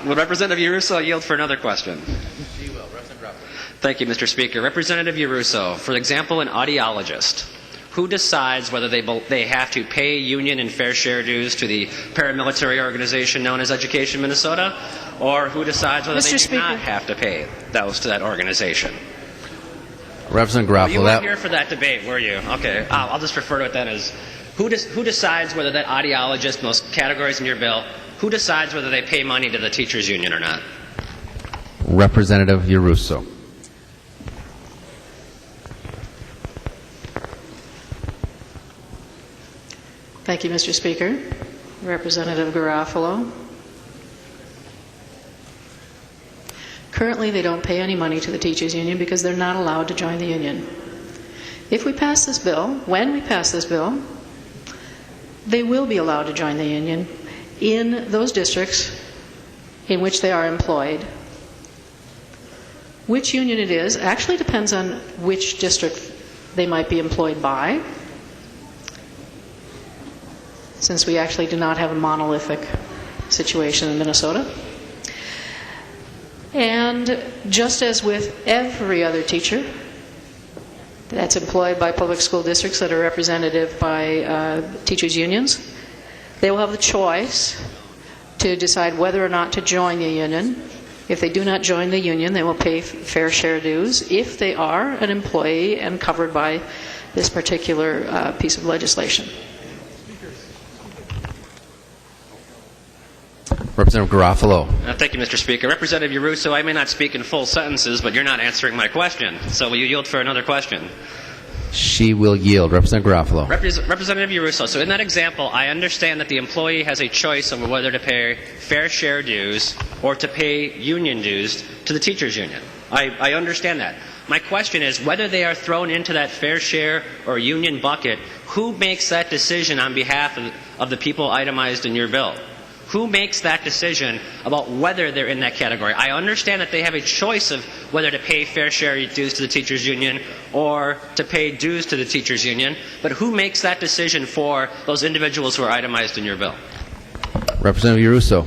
Would Representative Yarusso yield for another question? She will. Representative Garofalo. Thank you, Mr. Speaker. Representative Yarusso, for example, an audiologist. Who decides whether they have to pay union and fair share dues to the paramilitary organization known as Education Minnesota, or who decides whether they do not have to pay those to that organization? Representative Garofalo. Well, you weren't here for that debate, were you? Okay, I'll just refer to it then as who decides whether that audiologist, those categories in your bill, who decides whether they pay money to the teachers union or not? Representative Yarusso. Thank you, Mr. Speaker. Representative Garofalo. Currently, they don't pay any money to the teachers union because they're not allowed to join the union. If we pass this bill, when we pass this bill, they will be allowed to join the union in those districts in which they are employed. Which union it is actually depends on which district they might be employed by, since we actually do not have a monolithic situation in Minnesota. And just as with every other teacher that's employed by public school districts that are representative by teachers' unions, they will have the choice to decide whether or not to join the union. If they do not join the union, they will pay fair share dues if they are an employee and covered by this particular piece of legislation. Representative Garofalo. Thank you, Mr. Speaker. Representative Yarusso, I may not speak in full sentences, but you're not answering my question. So will you yield for another question? She will yield. Representative Garofalo. Representative Yarusso, so in that example, I understand that the employee has a choice over whether to pay fair share dues or to pay union dues to the teachers union. I understand that. My question is, whether they are thrown into that fair share or union bucket, who makes that decision on behalf of the people itemized in your bill? Who makes that decision about whether they're in that category? I understand that they have a choice of whether to pay fair share dues to the teachers union or to pay dues to the teachers union, but who makes that decision for those individuals who are itemized in your bill? Representative Yarusso.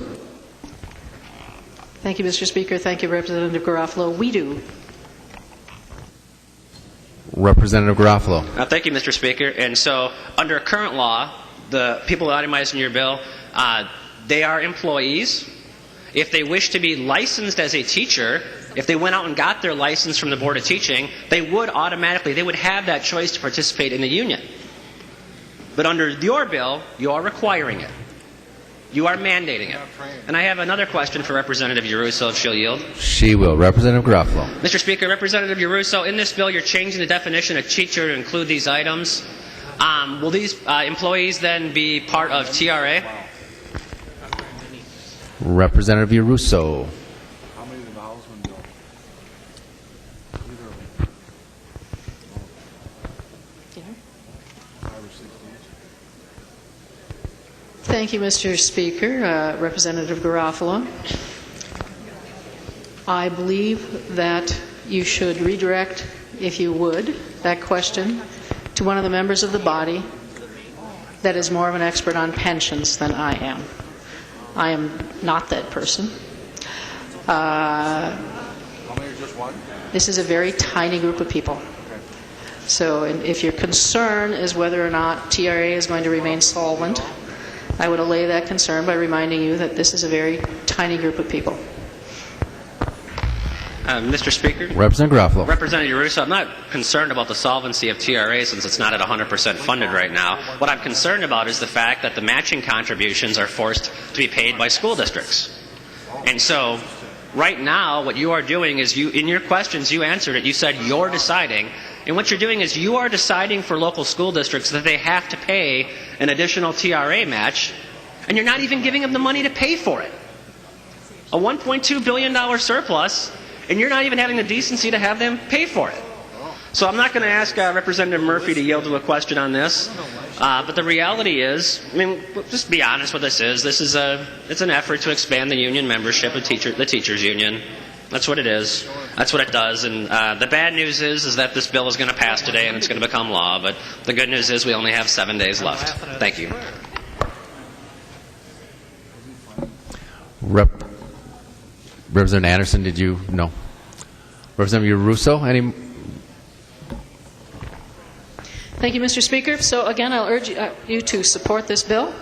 Thank you, Mr. Speaker. Thank you, Representative Garofalo. We do. Representative Garofalo. Thank you, Mr. Speaker. And so, under current law, the people itemized in your bill, they are employees. If they wish to be licensed as a teacher, if they went out and got their license from the Board of Teaching, they would have that choice to participate in the union. But under your bill, you are requiring it. You are mandating it. And I have another question for Representative Yarusso, if she'll yield. She will. Representative Garofalo. Mr. Speaker, Representative Yarusso, in this bill, you're changing the definition of teacher to include these items. Will these employees then be part of TRA? Representative Yarusso. Thank you, Mr. Speaker. Representative Garofalo. I believe that you should redirect, if you would, that question to one of the members of the body that is more of an expert on pensions than I am. I am not that person. This is a very tiny group of people. So if your concern is whether or not TRA is going to remain solvent, I would allay that concern by reminding you that this is a very tiny group of people. Mr. Speaker? Representative Garofalo. Representative Yarusso, I'm not concerned about the solvency of TRA since it's not at 100% funded right now. What I'm concerned about is the fact that the matching contributions are forced to be paid by school districts. And so, right now, what you are doing is, in your questions, you answered it. You said you're deciding. And what you're doing is you are deciding for local school districts that they have to pay an additional TRA match, and you're not even giving them the money to pay for it. A $1.2 billion surplus, and you're not even having the decency to have them pay for it. So I'm not going to ask Representative Murphy to yield to a question on this, but the reality is, I mean, just be honest what this is. It's an effort to expand the union membership of the teachers union. That's what it is. That's what it does. And the bad news is that this bill is going to pass today and it's going to become law. But the good news is we only have 7 days left. Thank you. Representative Anderson, did you? No. Representative Yarusso, any? Thank you, Mr. Speaker. So again, I'll urge you to support this bill.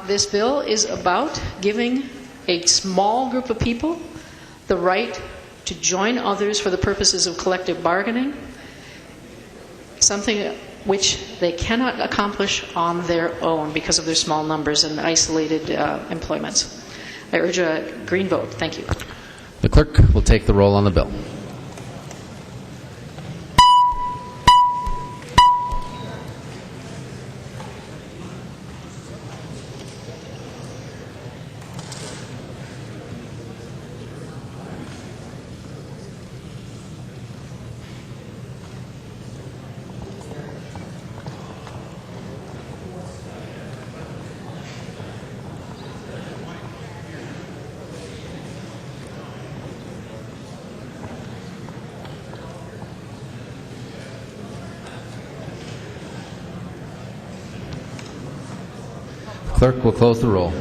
This bill is about giving a small group of people the right to join others for the purposes of collective bargaining, something which they cannot accomplish on their own because of their small numbers and isolated employments. I urge a green vote. Thank you. The clerk will take the roll on the bill. Clerk will close the roll.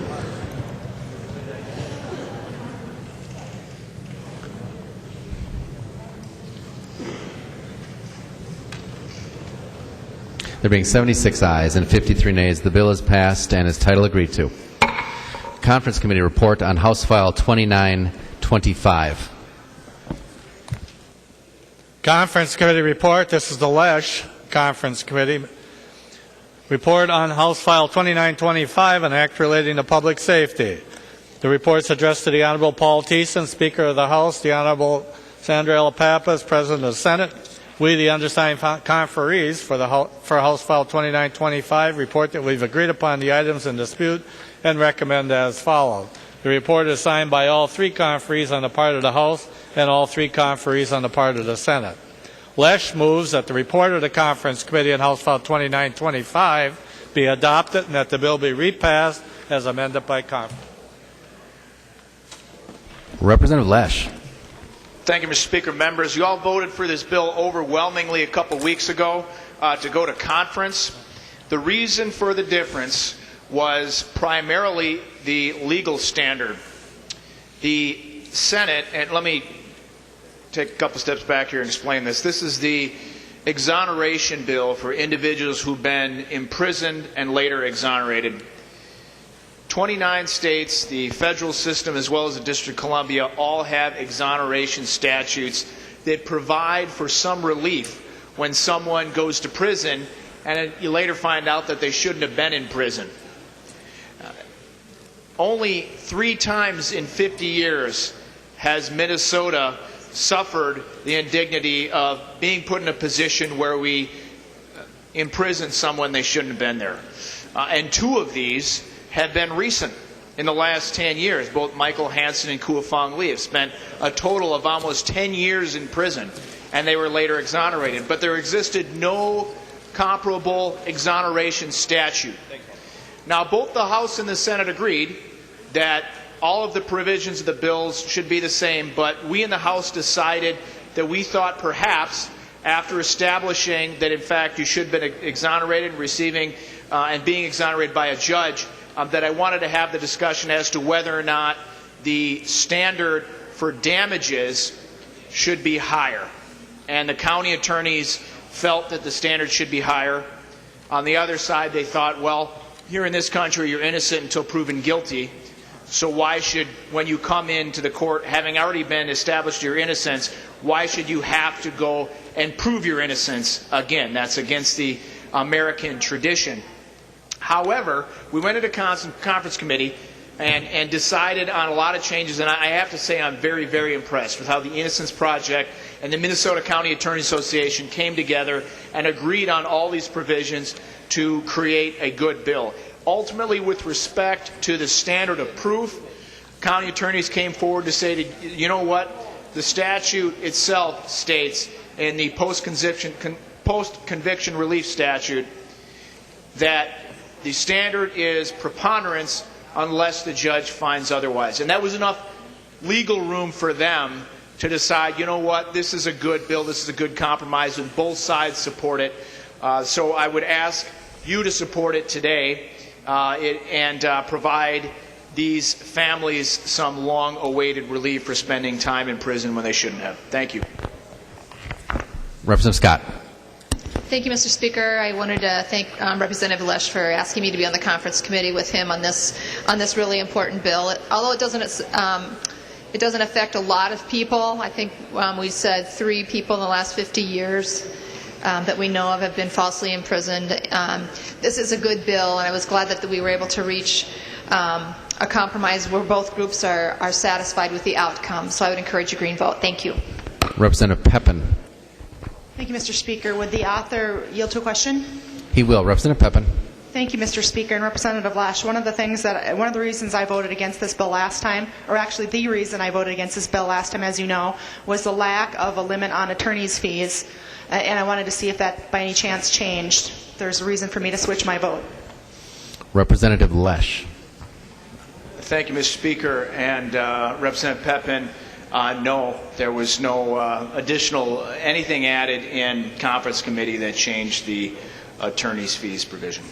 There being 76 ayes and 53 nays, the bill is passed and its title agreed to. Conference Committee report on House File 2925. Conference Committee report. This is the Lesch Conference Committee. Report on House File 2925, an act relating to public safety. The report is addressed to the Honorable Paul Thiessen, Speaker of the House, the Honorable Sandra L. Pappas, President of the Senate. We, the undersigned conferees for House File 2925, report that we've agreed upon the items in dispute and recommend as follows. The report is signed by all three conferees on the part of the House and all three conferees on the part of the Senate. Lesch moves that the report of the Conference Committee on House File 2925 be adopted and that the bill be repassed as amended by conference. Representative Lesch. Thank you, Mr. Speaker. Members, you all voted for this bill overwhelmingly a couple weeks ago to go to conference. The reason for the difference was primarily the legal standard. The Senate, and let me take a couple steps back here and explain this. This is the exoneration bill for individuals who've been imprisoned and later exonerated. 29 states, the federal system, as well as the District of Columbia, all have exoneration statutes that provide for some relief when someone goes to prison and you later find out that they shouldn't have been in prison. Only 3 times in 50 years has Minnesota suffered the indignity of being put in a position where we imprison someone they shouldn't have been there. And 2 of these have been recent. In the last 10 years, both Michael Hansen and Kua Fong Lee have spent a total of almost 10 years in prison, and they were later exonerated. But there existed no comparable exoneration statute. Now, both the House and the Senate agreed that all of the provisions of the bills should be the same, but we in the House decided that we thought perhaps, after establishing that in fact you should have been exonerated, receiving and being exonerated by a judge, that I wanted to have the discussion as to whether or not the standard for damages should be higher. And the county attorneys felt that the standard should be higher. On the other side, they thought, well, here in this country, you're innocent until proven guilty. So why should, when you come into the court, having already been established your innocence, why should you have to go and prove your innocence again? That's against the American tradition. However, we went into conference committee and decided on a lot of changes, and I have to say I'm very, very impressed with how the Innocence Project and the Minnesota County Attorney Association came together and agreed on all these provisions to create a good bill. Ultimately, with respect to the standard of proof, county attorneys came forward to say, you know what, the statute itself states in the post-conviction relief statute that the standard is preponderance unless the judge finds otherwise. And that was enough legal room for them to decide, you know what, this is a good bill, this is a good compromise, and both sides support it. So I would ask you to support it today and provide these families some long-awaited relief for spending time in prison when they shouldn't have. Thank you. Representative Scott. Thank you, Mr. Speaker. I wanted to thank Representative Lesch for asking me to be on the conference committee with him on this really important bill. Although it doesn't affect a lot of people. I think we said 3 people in the last 50 years that we know of have been falsely imprisoned. This is a good bill, and I was glad that we were able to reach a compromise where both groups are satisfied with the outcome. So I would encourage a green vote. Thank you. Representative Pepin. Thank you, Mr. Speaker. Would the author yield to a question? He will. Representative Pepin. Thank you, Mr. Speaker. And Representative Lesch, one of the reasons I voted against this bill last time, or actually the reason I voted against this bill last time, as you know, was the lack of a limit on attorney's fees. And I wanted to see if that by any chance changed. There's a reason for me to switch my vote. Representative Lesch. Thank you, Mr. Speaker. And Representative Pepin, no, there was no additional anything added in conference committee that changed the attorney's fees provision.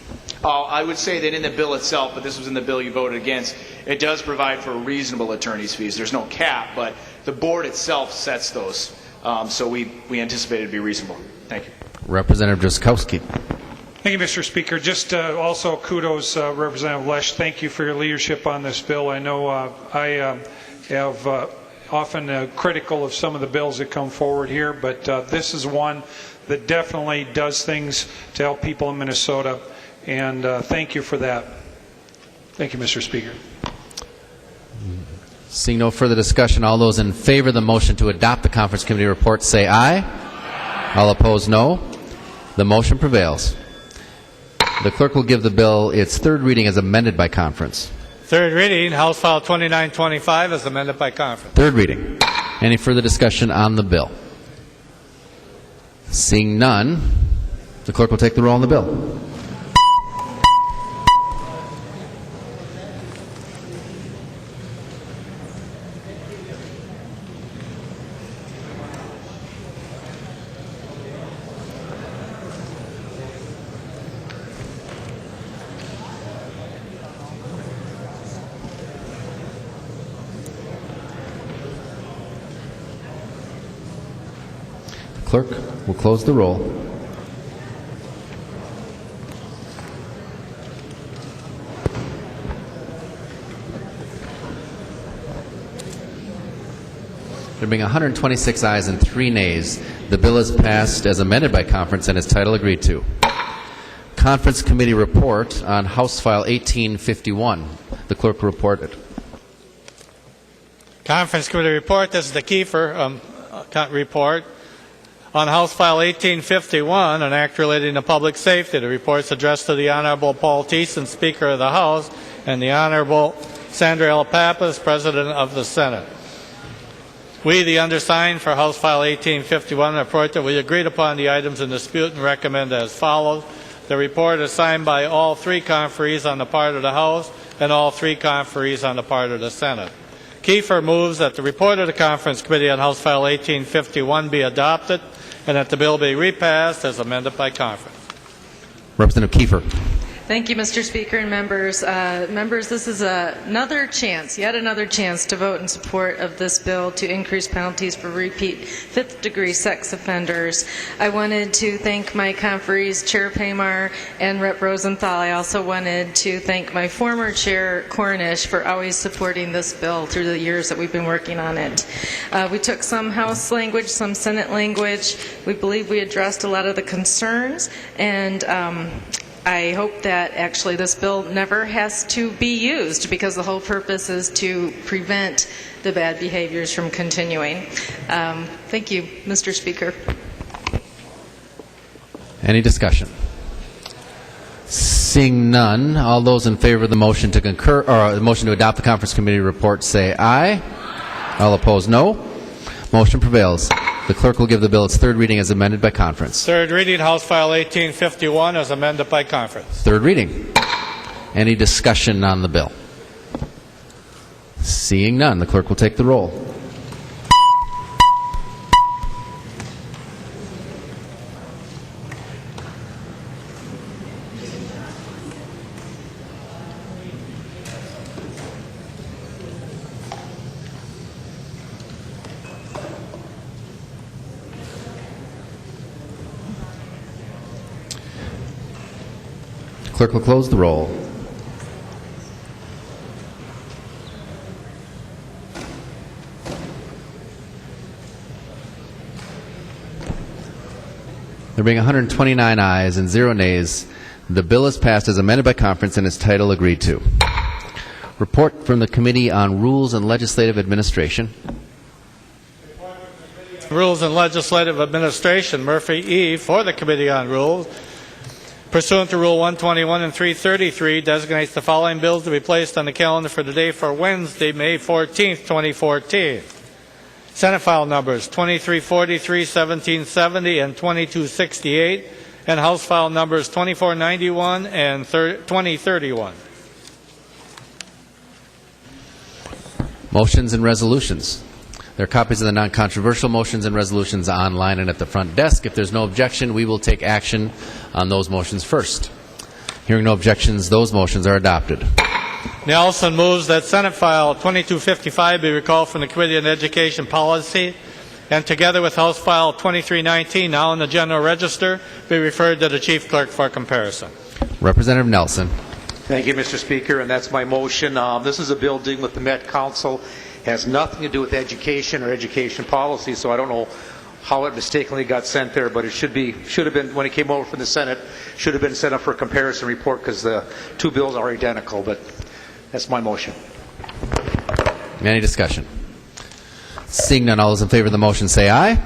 I would say that in the bill itself, but this was in the bill you voted against, it does provide for reasonable attorney's fees. There's no cap, but the board itself sets those. So we anticipate it to be reasonable. Thank you. Representative Drazkowski. Thank you, Mr. Speaker. Just also kudos, Representative Lesch. Thank you for your leadership on this bill. I know I have often critical of some of the bills that come forward here, but this is one that definitely does things to help people in Minnesota, and thank you for that. Thank you, Mr. Speaker. Seeing no further discussion, all those in favor of the motion to adopt the conference committee report say aye. All opposed, no. The motion prevails. The clerk will give the bill its third reading as amended by conference. Third reading, House File 2925 as amended by conference. Third reading. Any further discussion on the bill? Seeing none, the clerk will take the roll on the bill. Clerk will close the roll. There being 126 ayes and 3 nays, the bill is passed as amended by conference and its title agreed to. Conference Committee report on House File 1851. The clerk will report it. Conference Committee report. This is the Keifer report. On House File 1851, an act relating to public safety. The report is addressed to the Honorable Paul Thiessen, Speaker of the House, and the Honorable Sandra L. Pappas, President of the Senate. We, the undersigned, for House File 1851, report that we agreed upon the items in dispute and recommend as follows. The report is signed by all 3 conferees on the part of the House and all 3 conferees on the part of the Senate. Keifer moves that the report of the Conference Committee on House File 1851 be adopted and that the bill be repassed as amended by conference. Representative Keifer. Thank you, Mr. Speaker and members. Members, this is yet another chance to vote in support of this bill to increase penalties for repeat 5th-degree sex offenders. I wanted to thank my conferees, Chair Paymar and Rep. Rosenthal. I also wanted to thank my former Chair Cornish for always supporting this bill through the years that we've been working on it. We took some House language, some Senate language. We believe we addressed a lot of the concerns, and I hope that actually this bill never has to be used, because the whole purpose is to prevent the bad behaviors from continuing. Thank you, Mr. Speaker. Any discussion? Seeing none, all those in favor of the motion to concur or the motion to adopt the conference committee report say aye. All opposed, no. Motion prevails. The clerk will give the bill its third reading as amended by conference. Third reading, House File 1851, as amended by conference. Third reading. Any discussion on the bill? Seeing none, the clerk will take the roll. Clerk will close the roll. There being 129 ayes and 0 nays, the bill is passed as amended by conference and its title agreed to. Report from the Committee on Rules and Legislative Administration. Rules and Legislative Administration, Murphy E. for the Committee on Rules. Pursuant to Rule 121 and 333, designates the following bills to be placed on the calendar for the day for Wednesday, May 14th, 2014. Senate file numbers 2343, 1770, and 2268, and House file numbers 2491 and 2031. Motions and resolutions. There are copies of the non-controversial motions and resolutions online and at the front desk. If there's no objection, we will take action on those motions first. Hearing no objections, those motions are adopted. Nelson moves that Senate File 2255 be recalled from the Committee on Education Policy, and together with House File 2319, now in the General Register, be referred to the Chief Clerk for comparison. Representative Nelson. Thank you, Mr. Speaker, and that's my motion. This is a bill dealing with the Met Council. It has nothing to do with education or education policy, so I don't know how it mistakenly got sent there, but it should have been, when it came over from the Senate, should have been sent up for a comparison report because the two bills are identical, but that's my motion. Any discussion? Seeing none, all those in favor of the motion say aye.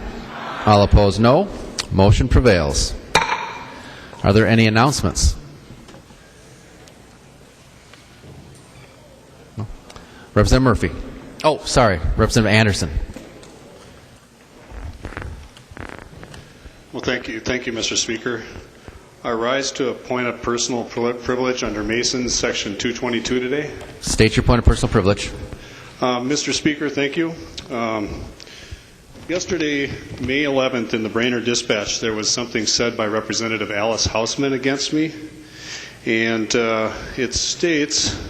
All opposed, no. Motion prevails. Are there any announcements? No. Representative Murphy. Oh, sorry. Representative Anderson. Well, thank you, Mr. Speaker. I rise to a point of personal privilege under Mason's Section 222 today. State your point of personal privilege. Mr. Speaker, thank you. Yesterday, May 11th, in the Brainerd Dispatch, there was something said by Representative Alice Hausman against me, and it states,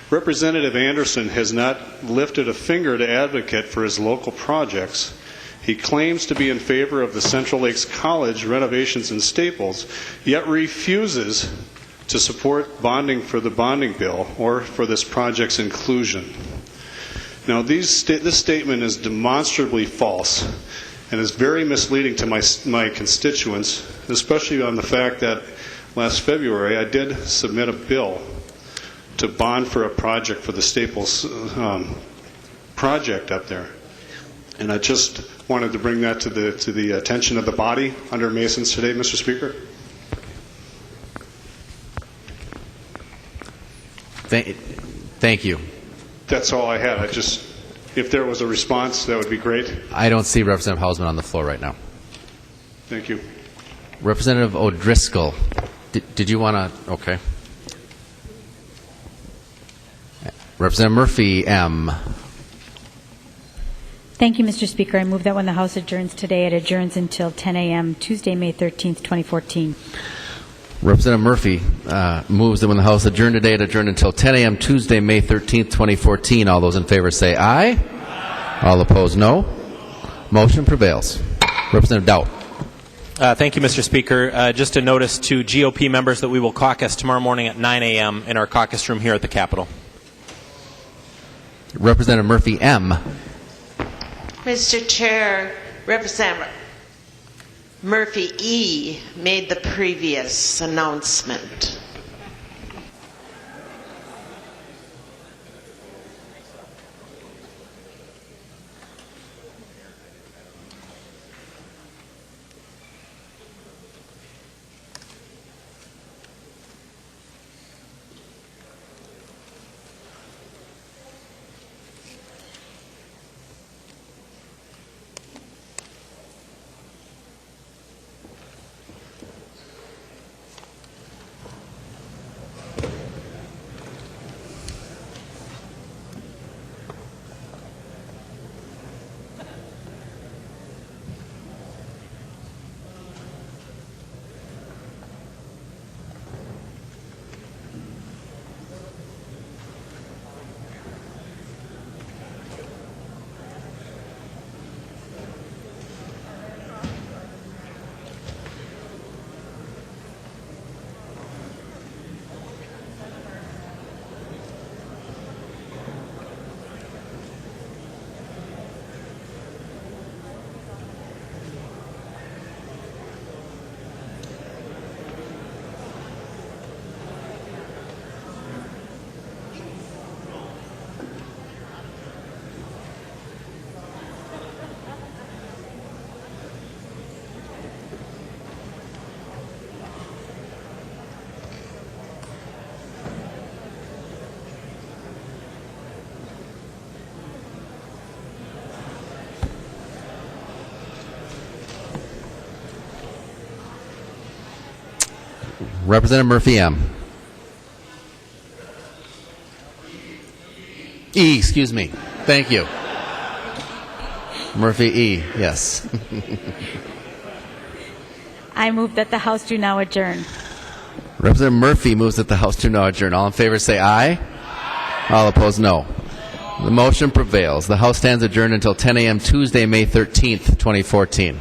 Representative Anderson has not lifted a finger to advocate for his local projects. He claims to be in favor of the Central Lakes College renovations and Staples, yet refuses to support bonding for the bonding bill or for this project's inclusion. Now, this statement is demonstrably false and is very misleading to my constituents, especially on the fact that last February I did submit a bill to bond for a project for the Staples project up there. And I just wanted to bring that to the attention of the body under Mason's today, Mr. Speaker. Thank you. That's all I had. If there was a response, that would be great. I don't see Representative Hausman on the floor right now. Thank you. Representative O'Driscoll, did you want to? Okay. Representative Murphy, M. Thank you, Mr. Speaker. I move that when the House adjourns today, it adjourns until 10 a.m. Tuesday, May 13th, 2014. Representative Murphy moves that when the House adjourn today, it adjourn until 10 a.m. Tuesday, May 13th, 2014. All those in favor say aye. All opposed, no. Motion prevails. Representative Dowd. Thank you, Mr. Speaker. Just a notice to GOP members that we will caucus tomorrow morning at 9 a.m. in our caucus room here at the Capitol. Representative Murphy, M. Mr. Chair, Representative Murphy E. made the previous announcement. Representative Murphy M. E, excuse me. Thank you. Murphy E, yes. I move that the House do now adjourn. Representative Murphy moves that the House do now adjourn. All in favor say aye. All opposed, no. The motion prevails. The House stands adjourned until 10 a.m. Tuesday, May 13th, 2014.